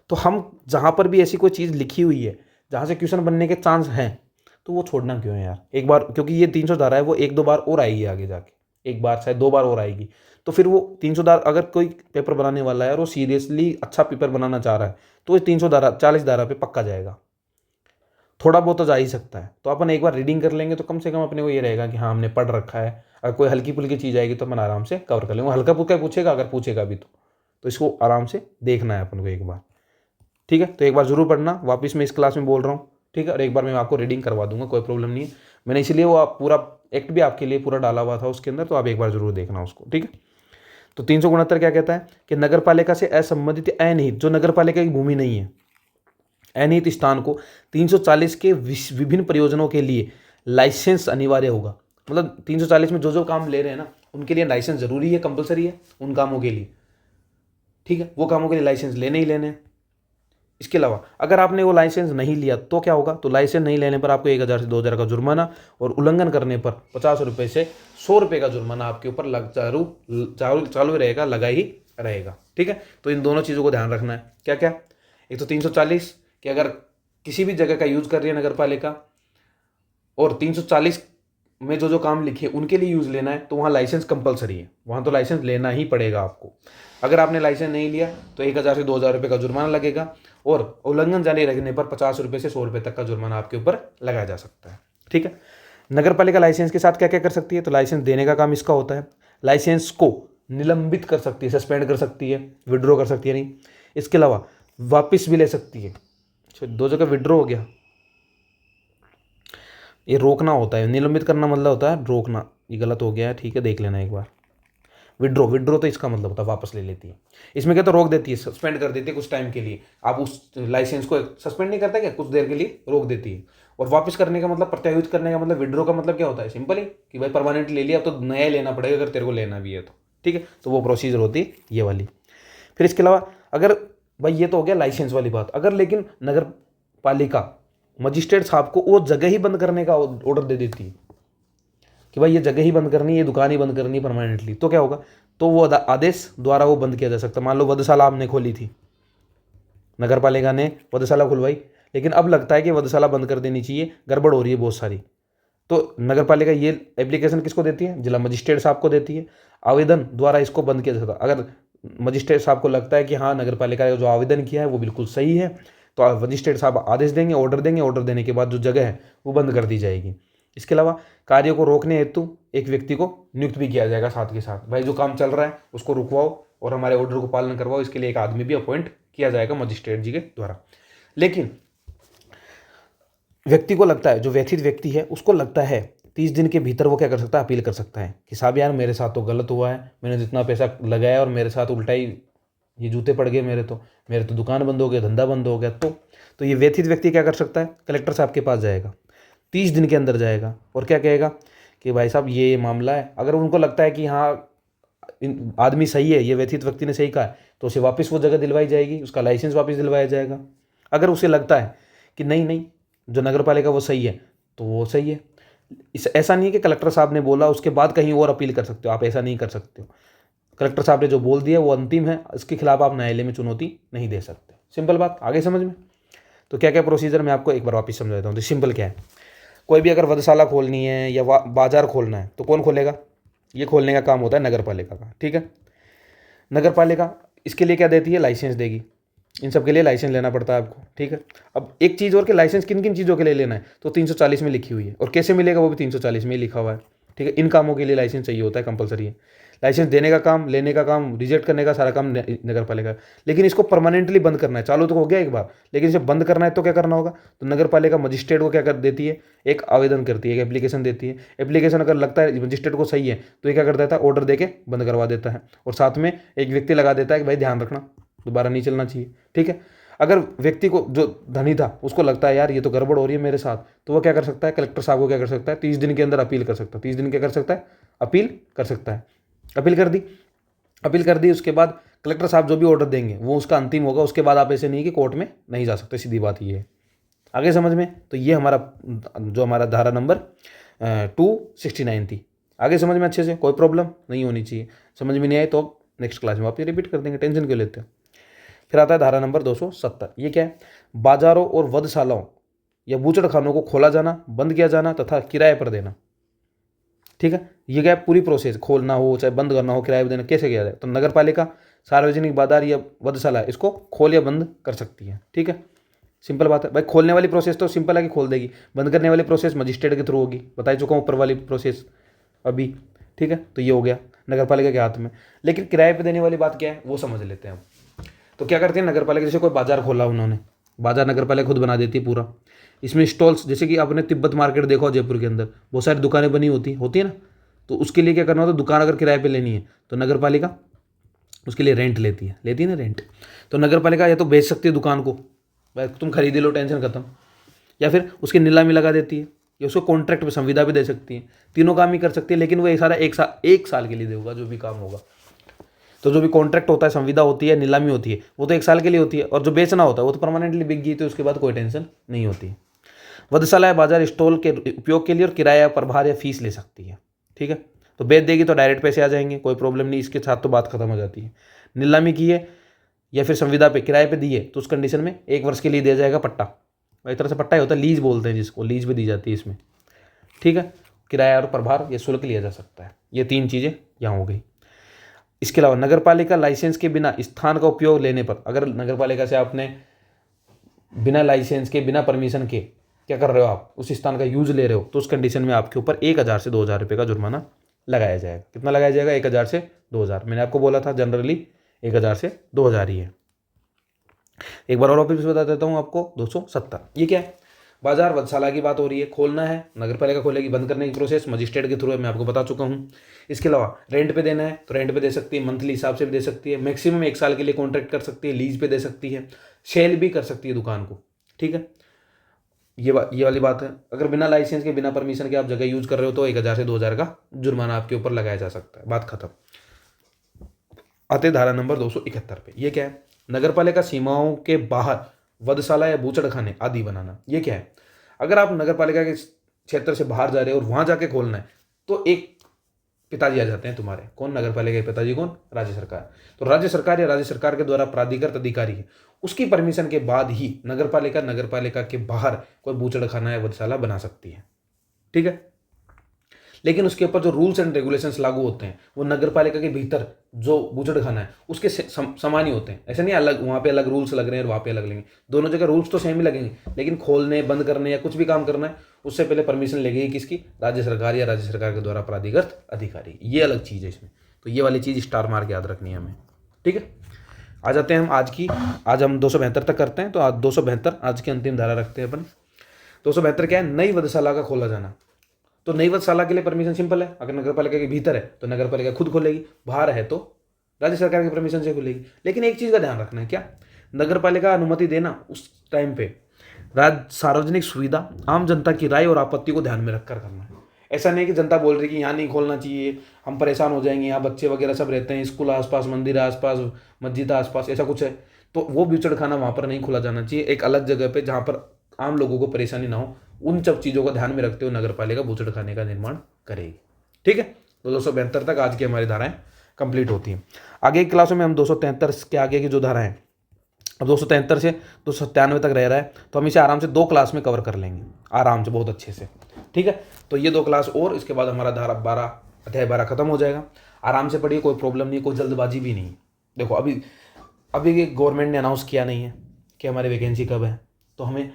तो हम जहाँ पर भी ऐसी कोई चीज़ लिखी हुई है जहाँ से क्वेश्चन बनने के चांस हैं, तो वो छोड़ना क्यों है यार। एक बार, क्योंकि ये 300 धारा है, वो 1-2 बार और आएगी आगे जाके, एक बार शायद 2 बार और आएगी। तो फिर वो 300 धारा, अगर कोई पेपर बनाने वाला है और वो सीरियसली अच्छा पेपर बनाना चाह रहा है तो वो 300 धारा 40 धारा पे पक्का जाएगा। थोड़ा बहुत तो जा ही सकता है। तो अपन एक बार रीडिंग कर लेंगे तो कम से कम अपने को ये रहेगा कि हाँ हमने पढ़ रखा है। अगर कोई हल्की फुल्की चीज़ आएगी तो अपन आराम से कवर कर लेंगे। वो हल्का फुल्का पूछेगा, अगर पूछेगा भी तो इसको आराम से देखना है अपन को एक बार। ठीक है, तो एक बार जरूर पढ़ना। वापस मैं इस क्लास में बोल रहा हूँ, ठीक है। और एक बार मैं आपको रीडिंग करवा दूंगा, कोई प्रॉब्लम नहीं है। मैंने इसलिए वो पूरा एक्ट भी आपके लिए पूरा डाला हुआ था उसके अंदर, तो आप एक बार जरूर देखना उसको, ठीक है। तो 369 क्या कहता है कि नगर पालिका से असंबंधित अनिहित, जो नगर पालिका की भूमि नहीं है, अनिहित स्थान को 340 के विभिन्न प्रयोजनों के लिए लाइसेंस अनिवार्य होगा। मतलब 340 में जो जो काम ले रहे हैं ना, उनके लिए लाइसेंस जरूरी है, कंपलसरी है उन कामों के लिए, ठीक है। वो कामों के लिए लाइसेंस लेने ही लेने हैं। इसके अलावा अगर आपने वो लाइसेंस नहीं लिया तो क्या होगा? तो लाइसेंस नहीं लेने पर आपको 1,000 से 2,000 का जुर्माना, और उल्लंघन करने पर 50 रुपये से 100 रुपये का जुर्माना आपके ऊपर चालू रहेगा, लगा ही रहेगा, ठीक है। तो इन दोनों चीज़ों को ध्यान रखना है। क्या क्या? एक तो 340 कि अगर किसी भी जगह का यूज कर रही है नगर पालिका, और 340 में जो जो काम लिखे उनके लिए यूज लेना है, तो वहाँ लाइसेंस कंपलसरी है, वहाँ तो लाइसेंस लेना ही पड़ेगा आपको। अगर आपने लाइसेंस नहीं लिया तो 1,000 से 2,000 रुपये का जुर्माना लगेगा, और उल्लंघन जारी रखने पर 50 रुपये से 100 रुपये तक का जुर्माना आपके ऊपर लगाया जा सकता है, ठीक है। नगर पालिका लाइसेंस के साथ क्या क्या कर सकती है? तो लाइसेंस देने का काम इसका होता है। लाइसेंस को निलंबित कर सकती है, सस्पेंड कर सकती है, विड्रॉ कर सकती है नहीं। इसके अलावा वापिस भी ले सकती है। 2 जगह विड्रॉ हो गया, ये रोकना होता है। निलंबित करना मतलब होता है रोकना, ये गलत हो गया है, ठीक है, देख लेना एक बार। विड्रॉ तो इसका मतलब होता है वापस ले लेती है। इसमें क्या, तो रोक देती है, सस्पेंड कर देती है कुछ टाइम के लिए। आप उस लाइसेंस को सस्पेंड नहीं करता क्या, कुछ देर के लिए रोक देती है। और वापस करने का मतलब, प्रत्यायुत करने का मतलब, विड्रॉ का मतलब क्या होता है? सिंपल ही कि भाई परमानेंट ले लिया, अब तो नया लेना पड़ेगा अगर तेरे को लेना भी है तो, ठीक है। तो वो प्रोसीजर होती है ये वाली। फिर इसके अलावा अगर भाई, ये तो हो गया लाइसेंस वाली बात। अगर लेकिन नगर पालिका मजिस्ट्रेट साहब को वो जगह ही बंद करने का ऑर्डर दे देती है कि भाई ये जगह ही बंद करनी है, ये दुकान ही बंद करनी है परमानेंटली, तो क्या होगा? तो वो आदेश द्वारा वो बंद किया जा सकता है। मान लो वधशाला आपने खोली थी, नगर पालिका ने वधशाला खुलवाई, लेकिन अब लगता है कि वधशाला बंद कर देनी चाहिए, गड़बड़ हो रही है बहुत सारी, तो नगर पालिका ये एप्लीकेशन किसको देती है? जिला मजिस्ट्रेट साहब को देती है। आवेदन द्वारा इसको बंद किया जा सकता है। अगर मजिस्ट्रेट साहब को लगता है कि हाँ नगर पालिका ने जो आवेदन किया है वो बिल्कुल सही है, तो मजिस्ट्रेट साहब आदेश देंगे, ऑर्डर देंगे, ऑर्डर देने के बाद जो जगह है वो बंद कर दी जाएगी। इसके अलावा कार्य को रोकने हेतु एक व्यक्ति को नियुक्त भी किया जाएगा साथ के साथ। भाई जो काम चल रहा है उसको रुकवाओ और हमारे ऑर्डर को पालन करवाओ, इसके लिए एक आदमी भी अपॉइंट किया जाएगा मजिस्ट्रेट जी के द्वारा। लेकिन व्यक्ति को लगता है, जो व्यथित व्यक्ति है उसको लगता है 30 दिन के भीतर वो क्या कर सकता है, अपील कर सकता है कि साहब यार मेरे साथ तो गलत हुआ है, मैंने जितना पैसा लगाया और मेरे साथ उल्टा ही ये जूते पड़ गए, मेरे तो दुकान बंद हो गया, धंधा बंद हो गया। तो ये व्यथित व्यक्ति क्या कर सकता है, कलेक्टर साहब के पास जाएगा, 30 दिन के अंदर जाएगा और क्या कहेगा कि भाई साहब ये मामला है। अगर उनको लगता है कि हाँ आदमी सही है, ये व्यथित व्यक्ति ने सही कहा है, तो उसे वापस वो जगह दिलवाई जाएगी, उसका लाइसेंस वापस दिलवाया जाएगा। अगर उसे लगता है कि नहीं नहीं जो नगर पालिका वो सही है, तो वो सही है। ऐसा नहीं है कि कलेक्टर साहब ने बोला उसके बाद कहीं और अपील कर सकते हो, आप ऐसा नहीं कर सकते हो। कलेक्टर साहब ने जो बोल दिया वो अंतिम है, इसके खिलाफ आप न्यायालय में चुनौती नहीं दे सकते। सिंपल बात, आगे समझ में। तो क्या क्या प्रोसीजर मैं आपको एक बार वापस समझा देता हूँ। तो सिंपल क्या है, कोई भी अगर वधशाला खोलनी है या बाजार खोलना है तो कौन खोलेगा, ये खोलने का काम होता है नगर पालिका का। ठीक है, नगर पालिका इसके लिए क्या देती है, लाइसेंस देगी। इन सब के लिए लाइसेंस लेना पड़ता है आपको। ठीक है, अब एक चीज़ और कि लाइसेंस किन किन चीज़ों के लिए लेना है, तो 340 में लिखी हुई है, और कैसे मिलेगा वो भी 340 में ही लिखा हुआ है। ठीक है, इन कामों के लिए लाइसेंस चाहिए होता है, कंपलसरी है। लाइसेंस देने का काम, लेने का काम, रिजेक्ट करने का सारा काम नगर पालिका। लेकिन इसको परमानेंटली बंद करना है, चालू तो हो गया एक बार, लेकिन इसे बंद करना है तो क्या करना होगा, तो नगर पालिका मजिस्ट्रेट को क्या कर देती है, एक आवेदन करती है, एक एप्लीकेशन देती है। एप्लीकेशन अगर लगता है मजिस्ट्रेट को सही है तो ये क्या कर देता है, ऑर्डर देके बंद करवा देता है, और साथ में एक व्यक्ति लगा देता है कि भाई ध्यान रखना दोबारा नहीं चलना चाहिए। ठीक है, अगर व्यक्ति को जो धनी था उसको लगता है यार ये तो गड़बड़ हो रही है मेरे साथ, तो वो क्या कर सकता है, कलेक्टर साहब को क्या कर सकता है, 30 दिन के अंदर अपील कर सकता है। 30 दिन क्या कर सकता है, अपील कर सकता है। अपील कर दी उसके बाद कलेक्टर साहब जो भी ऑर्डर देंगे वो उसका अंतिम होगा। उसके बाद आप ऐसे नहीं कि कोर्ट में नहीं जा सकते, सीधी बात ये है। आगे समझ में। तो ये हमारा धारा नंबर 269 थी। आगे समझ में अच्छे से, कोई प्रॉब्लम नहीं होनी चाहिए। समझ में नहीं आए तो नेक्स्ट क्लास में वापस रिपीट कर देंगे, टेंशन क्यों लेते हो। फिर आता है धारा नंबर 270। ये क्या है, बाजारों और वधशालाओं या बूचड़खानों को खोला जाना, बंद किया जाना तथा किराए पर देना। ठीक है, ये क्या है, पूरी प्रोसेस, खोलना हो चाहे बंद करना हो, किराए पर देना कैसे किया जाए, तो नगर पालिका सार्वजनिक बाजार या वधशाला इसको खोल या बंद कर सकती है। ठीक है, सिंपल बात है भाई। खोलने वाली प्रोसेस तो सिंपल है कि खोल देगी, बंद करने वाली प्रोसेस मजिस्ट्रेट के थ्रू होगी, बता चुका हूँ ऊपर वाली प्रोसेस अभी। ठीक है, तो ये हो गया नगर पालिका के हाथ में। लेकिन किराए पे देने वाली बात क्या है वो समझ लेते हैं हम। तो क्या करते हैं नगर पालिका, जैसे कोई बाजार खोला उन्होंने, बाजार नगर पालिका खुद बना देती है पूरा। इसमें स्टॉल्स, जैसे कि आपने तिब्बत मार्केट देखा हो जयपुर के अंदर, बहुत सारी दुकानें बनी होती है ना। तो उसके लिए क्या करना होता है, दुकान अगर किराए पे लेनी है तो नगर पालिका उसके लिए रेंट लेती है ना रेंट। तो नगर पालिका या तो बेच सकती है दुकान को, भाई तुम खरीद लो टेंशन खत्म, या फिर उसकी नीलामी लगा देती है, या उसको कॉन्ट्रैक्ट पे संविदा भी दे सकती है। तीनों काम ही कर सकती है, लेकिन वो सारा एक साल के लिए देगा जो भी काम होगा। तो जो भी कॉन्ट्रैक्ट होता है, संविदा होती है, नीलामी होती है, वो तो 1 साल के लिए होती है, और जो बेचना होता है वो तो परमानेंटली बिक गई, तो उसके बाद कोई टेंशन नहीं होती है। वधशाला या बाजार स्टॉल के उपयोग के लिए और किराया, प्रभार या फीस ले सकती है। ठीक है, तो बेच देगी तो डायरेक्ट पैसे आ जाएंगे, कोई प्रॉब्लम नहीं, इसके साथ तो बात खत्म हो जाती है। नीलामी की है या फिर संविदा पे किराए पे दी है तो उस कंडीशन में 1 वर्ष के लिए दिया जाएगा पट्टा। एक तरह से पट्टा ही होता है, लीज बोलते हैं जिसको, लीज भी दी जाती है इसमें। ठीक है, किराया और प्रभार या शुल्क लिया जा सकता है। ये 3 चीज़ें यहाँ हो गई। इसके अलावा नगर पालिका लाइसेंस के बिना स्थान का उपयोग लेने पर, अगर नगर पालिका से आपने बिना लाइसेंस के, बिना परमिशन के क्या कर रहे हो, आप उस स्थान का यूज ले रहे हो, तो उस कंडीशन में आपके ऊपर 1000 से 2000 रुपये का जुर्माना लगाया जाएगा। कितना लगाया जाएगा, 1000 से 2000। मैंने आपको बोला था जनरली 1000 से 2000 ही है। एक बार और वापस बता देता हूँ आपको, 270। ये क्या है, बाजार वधशाला की बात हो रही है, खोलना है, नगर पालिका खोलेगी, बंद करने की प्रोसेस मजिस्ट्रेट के थ्रू है, मैं आपको बता चुका हूँ। इसके अलावा रेंट पे देना है तो रेंट पे दे सकती है, मंथली हिसाब से भी दे सकती है, मैक्सिमम 1 साल के लिए कॉन्ट्रैक्ट कर सकती है, लीज पे दे सकती है, सेल भी कर सकती है दुकान को। ठीक है, ये वाली बात है। अगर बिना लाइसेंस के, बिना परमिशन के आप जगह यूज कर रहे हो तो 1000 से 2000 का जुर्माना आपके ऊपर लगाया जा सकता है। बात खत्म। आते धारा नंबर 271 पे। ये क्या है, नगर पालिका सीमाओं के बाहर वधशाला या बूचड़खाने आदि बनाना। ये क्या है, अगर आप नगर पालिका के क्षेत्र से बाहर जा रहे हो और वहां जाके खोलना है तो एक पिताजी आ जाते हैं तुम्हारे, कौन, नगर पालिका के पिताजी कौन, राज्य सरकार। तो राज्य सरकार या राज्य सरकार के द्वारा प्राधिकृत अधिकारी है, उसकी परमिशन के बाद ही नगर पालिका के बाहर कोई बूचड़खाना या वधशाला बना सकती है। ठीक है, लेकिन उसके ऊपर जो रूल्स एंड रेगुलेशंस लागू होते हैं वो नगर पालिका के भीतर जो बूचड़खाना है उसके समान ही होते हैं। ऐसा नहीं अलग, वहाँ पे अलग रूल्स लग रहे हैं और वहाँ पे अलग लगेंगे, दोनों जगह रूल्स तो सेम ही लगेंगे, लेकिन खोलने, बंद करने या कुछ भी काम करना है उससे पहले परमिशन लगेगी किसकी, राज्य सरकार या राज्य सरकार के द्वारा प्राधिकृत अधिकारी। ये अलग चीज़ है इसमें, तो ये वाली चीज़ स्टार मार्क याद रखनी है हमें। ठीक है, आ जाते हैं हम आज हम 272 तक करते हैं, तो आज 272 आज की अंतिम धारा रखते हैं अपन। 272 क्या है, नई वधशाला का खोला जाना। तो नई वधशाला के लिए परमिशन सिंपल है, अगर नगर पालिका के भीतर है तो नगर पालिका खुद खोलेगी, बाहर है तो राज्य सरकार की परमिशन से खुलेगी। लेकिन एक चीज़ का ध्यान रखना है, क्या, नगर पालिका अनुमति देना उस टाइम पे राज्य सार्वजनिक सुविधा, आम जनता की राय और आपत्ति को ध्यान में रखकर करना है। ऐसा नहीं कि जनता बोल रही कि यहाँ नहीं खोलना चाहिए, हम परेशान हो जाएंगे, यहाँ बच्चे वगैरह सब रहते हैं, स्कूल आसपास, मंदिर आसपास, मस्जिद आसपास, ऐसा कुछ है तो वो बूचड़खाना वहाँ पर नहीं खोला जाना चाहिए। एक अलग जगह पे जहाँ पर आम लोगों को परेशानी ना हो, उन सब चीज़ों को ध्यान में रखते हुए नगर पालिका बूचड़खाने का निर्माण करेगी। ठीक है, तो 272 तक आज की हमारी धाराएं कंप्लीट होती हैं। आगे की क्लासों में हम 273 के आगे की जो धाराएं, अब 273 से 297 तक रह रहा है, तो हम इसे आराम से 2 क्लास में कवर कर लेंगे, आराम से, बहुत अच्छे से। ठीक है, तो ये 2 क्लास और, इसके बाद हमारा धारा 12, अध्याय 12 खत्म हो जाएगा। आराम से पढ़िए, कोई प्रॉब्लम नहीं, कोई जल्दबाजी भी नहीं। देखो अभी गवर्नमेंट ने अनाउंस किया नहीं है कि हमारी वैकेंसी कब है, तो हमें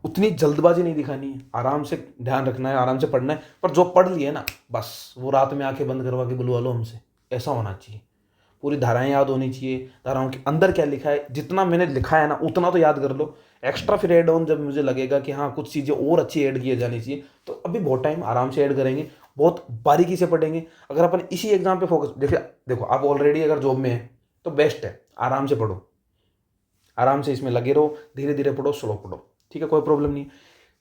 उतनी जल्दबाजी नहीं दिखानी है, आराम से ध्यान रखना है, आराम से पढ़ना है। पर जो पढ़ लिए ना, बस वो रात में आंखें बंद करवा के बुलवा लो हमसे, ऐसा होना चाहिए। पूरी धाराएं याद होनी चाहिए, धाराओं के अंदर क्या लिखा है, जितना मैंने लिखा है ना उतना तो याद कर लो। एक्स्ट्रा फिर ऐड ऑन जब मुझे लगेगा कि हाँ कुछ चीज़ें और अच्छी ऐड की जानी चाहिए, तो अभी बहुत टाइम आराम से ऐड करेंगे, बहुत बारीकी से पढ़ेंगे। अगर अपन इसी एग्जाम पे फोकस, देखो आप ऑलरेडी अगर जॉब में है तो बेस्ट है, आराम से पढ़ो, आराम से इसमें लगे रहो, धीरे धीरे पढ़ो, स्लो पढ़ो। ठीक है, कोई प्रॉब्लम नहीं।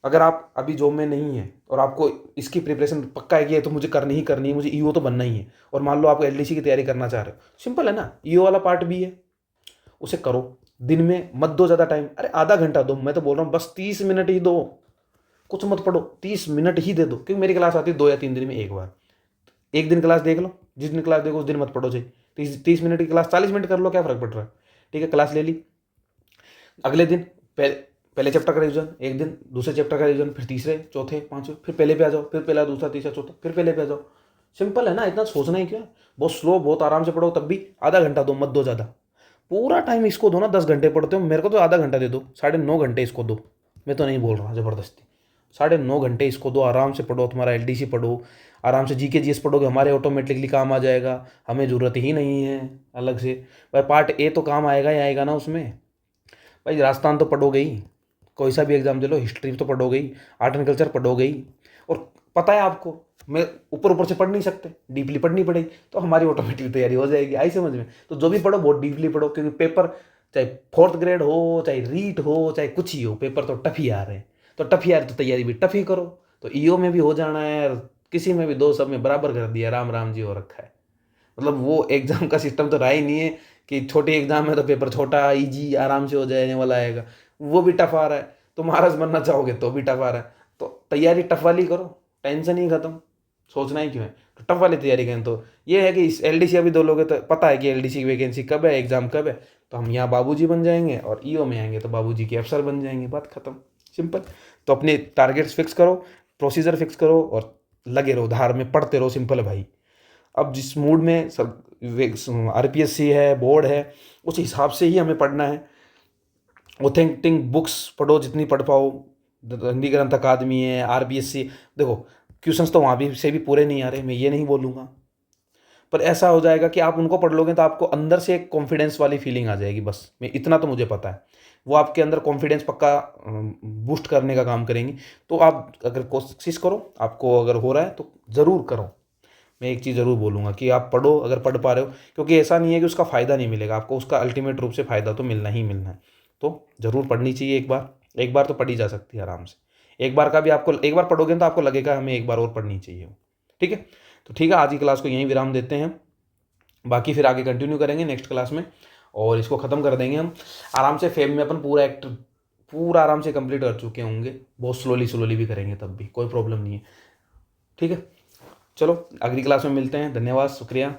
अगर आप अभी जॉब में नहीं है और आपको इसकी प्रिपरेशन पक्का है कि ये तो मुझे करनी ही करनी है, मुझे ईओ तो बनना ही है, और मान लो आप एलडीसी की तैयारी करना चाह रहे हो, सिंपल है ना, ईओ वाला पार्ट भी है, उसे करो। दिन में मत दो ज़्यादा टाइम, अरे आधा घंटा दो, मैं तो बोल रहा हूँ बस 30 मिनट ही दो, कुछ मत पढ़ो, 30 मिनट ही दे दो। क्योंकि मेरी क्लास आती है 2 या 3 दिन में एक बार, एक दिन क्लास देख लो, जिस दिन क्लास देखो उस दिन मत पढ़ो, चाहिए 30 मिनट की क्लास 40 मिनट कर लो, क्या फर्क पड़ रहा है। ठीक है, क्लास ले ली, अगले दिन पहले चैप्टर का रिवीजन, एक दिन दूसरे चैप्टर का रिवीजन, फिर तीसरे, चौथे, पांचवे, फिर पहले पे आ जाओ, फिर पहला, दूसरा, तीसरा, चौथा, फिर पहले पे आ जाओ। सिंपल है ना, इतना सोचना ही क्या, बहुत स्लो, बहुत आराम से पढ़ो, तब भी आधा घंटा दो, मत दो ज़्यादा। पूरा टाइम इसको दो ना, 10 घंटे पढ़ते हो, मेरे को तो आधा घंटा दे दो, 9.5 घंटे इसको दो, मैं तो नहीं बोल रहा ज़बरदस्ती, 9.5 घंटे इसको दो, आराम से पढ़ो, तुम्हारा एलडीसी पढ़ो, आराम से जीके जीएस पढ़ोगे, हमारे ऑटोमेटिकली काम आ जाएगा, हमें ज़रूरत ही नहीं है अलग से। भाई पार्ट ए तो काम आएगा ही आएगा ना उसमें, भाई राजस्थान तो पढ़ोगे ही, कोई सा भी एग्जाम दे लो, हिस्ट्री तो पढ़ोगे ही, आर्ट एंड कल्चर पढ़ोगे ही, और पता है आपको मैं ऊपर ऊपर से पढ़ नहीं सकते, डीपली पढ़नी पड़ेगी, तो हमारी ऑटोमेटिक तैयारी हो जाएगी, आई समझ में। तो जो भी पढ़ो बहुत डीपली पढ़ो, क्योंकि पेपर चाहे 4th ग्रेड हो, चाहे रीट हो, चाहे कुछ ही हो, पेपर तो टफ ही आ रहे हैं, तो टफ ही आ रहे तो तैयारी भी टफ ही करो। तो ईओ में भी हो जाना है, किसी में भी दो, सब में बराबर कर दिया, राम राम जी हो रखा है। मतलब वो एग्जाम का सिस्टम तो रहा ही नहीं है कि छोटी एग्जाम है तो पेपर छोटा इजी आराम से हो जाने वाला आएगा, वो भी टफ आ रहा है। तो महाराज बनना चाहोगे तो भी टफ आ रहा है, तो तैयारी टफ वाली करो, टेंशन ही खत्म, सोचना ही क्यों है, तो टफ वाली तैयारी करें। तो ये है कि इस एलडीसी अभी दो लोग हैं तो पता है कि एलडीसी की वैकेंसी कब है, एग्जाम कब है, तो हम यहाँ बाबूजी बन जाएंगे, और ईओ में आएंगे तो बाबूजी के अफसर बन जाएंगे, बात खत्म, सिंपल। तो अपने टारगेट्स फिक्स करो, प्रोसीजर फिक्स करो, और लगे रहो, धार में पढ़ते रहो, सिंपल है भाई। अब जिस मूड में सब आरपीएससी है, बोर्ड है, उस हिसाब से ही हमें पढ़ना है। ऑथेंटिक बुक्स पढ़ो जितनी पढ़ पाओ, हिंदी ग्रंथ अकादमी है, आरपीएससी, देखो क्वेश्चंस तो वहाँ भी से भी पूरे नहीं आ रहे, मैं ये नहीं बोलूँगा, पर ऐसा हो जाएगा कि आप उनको पढ़ लोगे तो आपको अंदर से एक कॉन्फिडेंस वाली फीलिंग आ जाएगी, बस मैं इतना तो मुझे पता है, वो आपके अंदर कॉन्फिडेंस पक्का बूस्ट करने का काम करेंगी। तो आप अगर कोशिश करो, आपको अगर हो रहा है तो ज़रूर करो। मैं एक चीज़ ज़रूर बोलूँगा कि आप पढ़ो अगर पढ़ पा रहे हो, क्योंकि ऐसा नहीं है कि उसका फ़ायदा नहीं मिलेगा आपको, उसका अल्टीमेट रूप से फ़ायदा तो मिलना ही मिलना है। तो ज़रूर पढ़नी चाहिए, एक बार तो पढ़ी जा सकती है आराम से, एक बार का भी आपको, एक बार पढ़ोगे तो आपको लगेगा हमें एक बार और पढ़नी चाहिए। ठीक है, तो ठीक है, आज की क्लास को यहीं विराम देते हैं, बाकी फिर आगे कंटिन्यू करेंगे नेक्स्ट क्लास में, और इसको ख़त्म कर देंगे हम आराम से। फेम में अपन पूरा आराम से कंप्लीट कर चुके होंगे, बहुत स्लोली भी करेंगे, तब भी कोई प्रॉब्लम नहीं है। ठीक है, चलो अगली क्लास में मिलते हैं, धन्यवाद, शुक्रिया।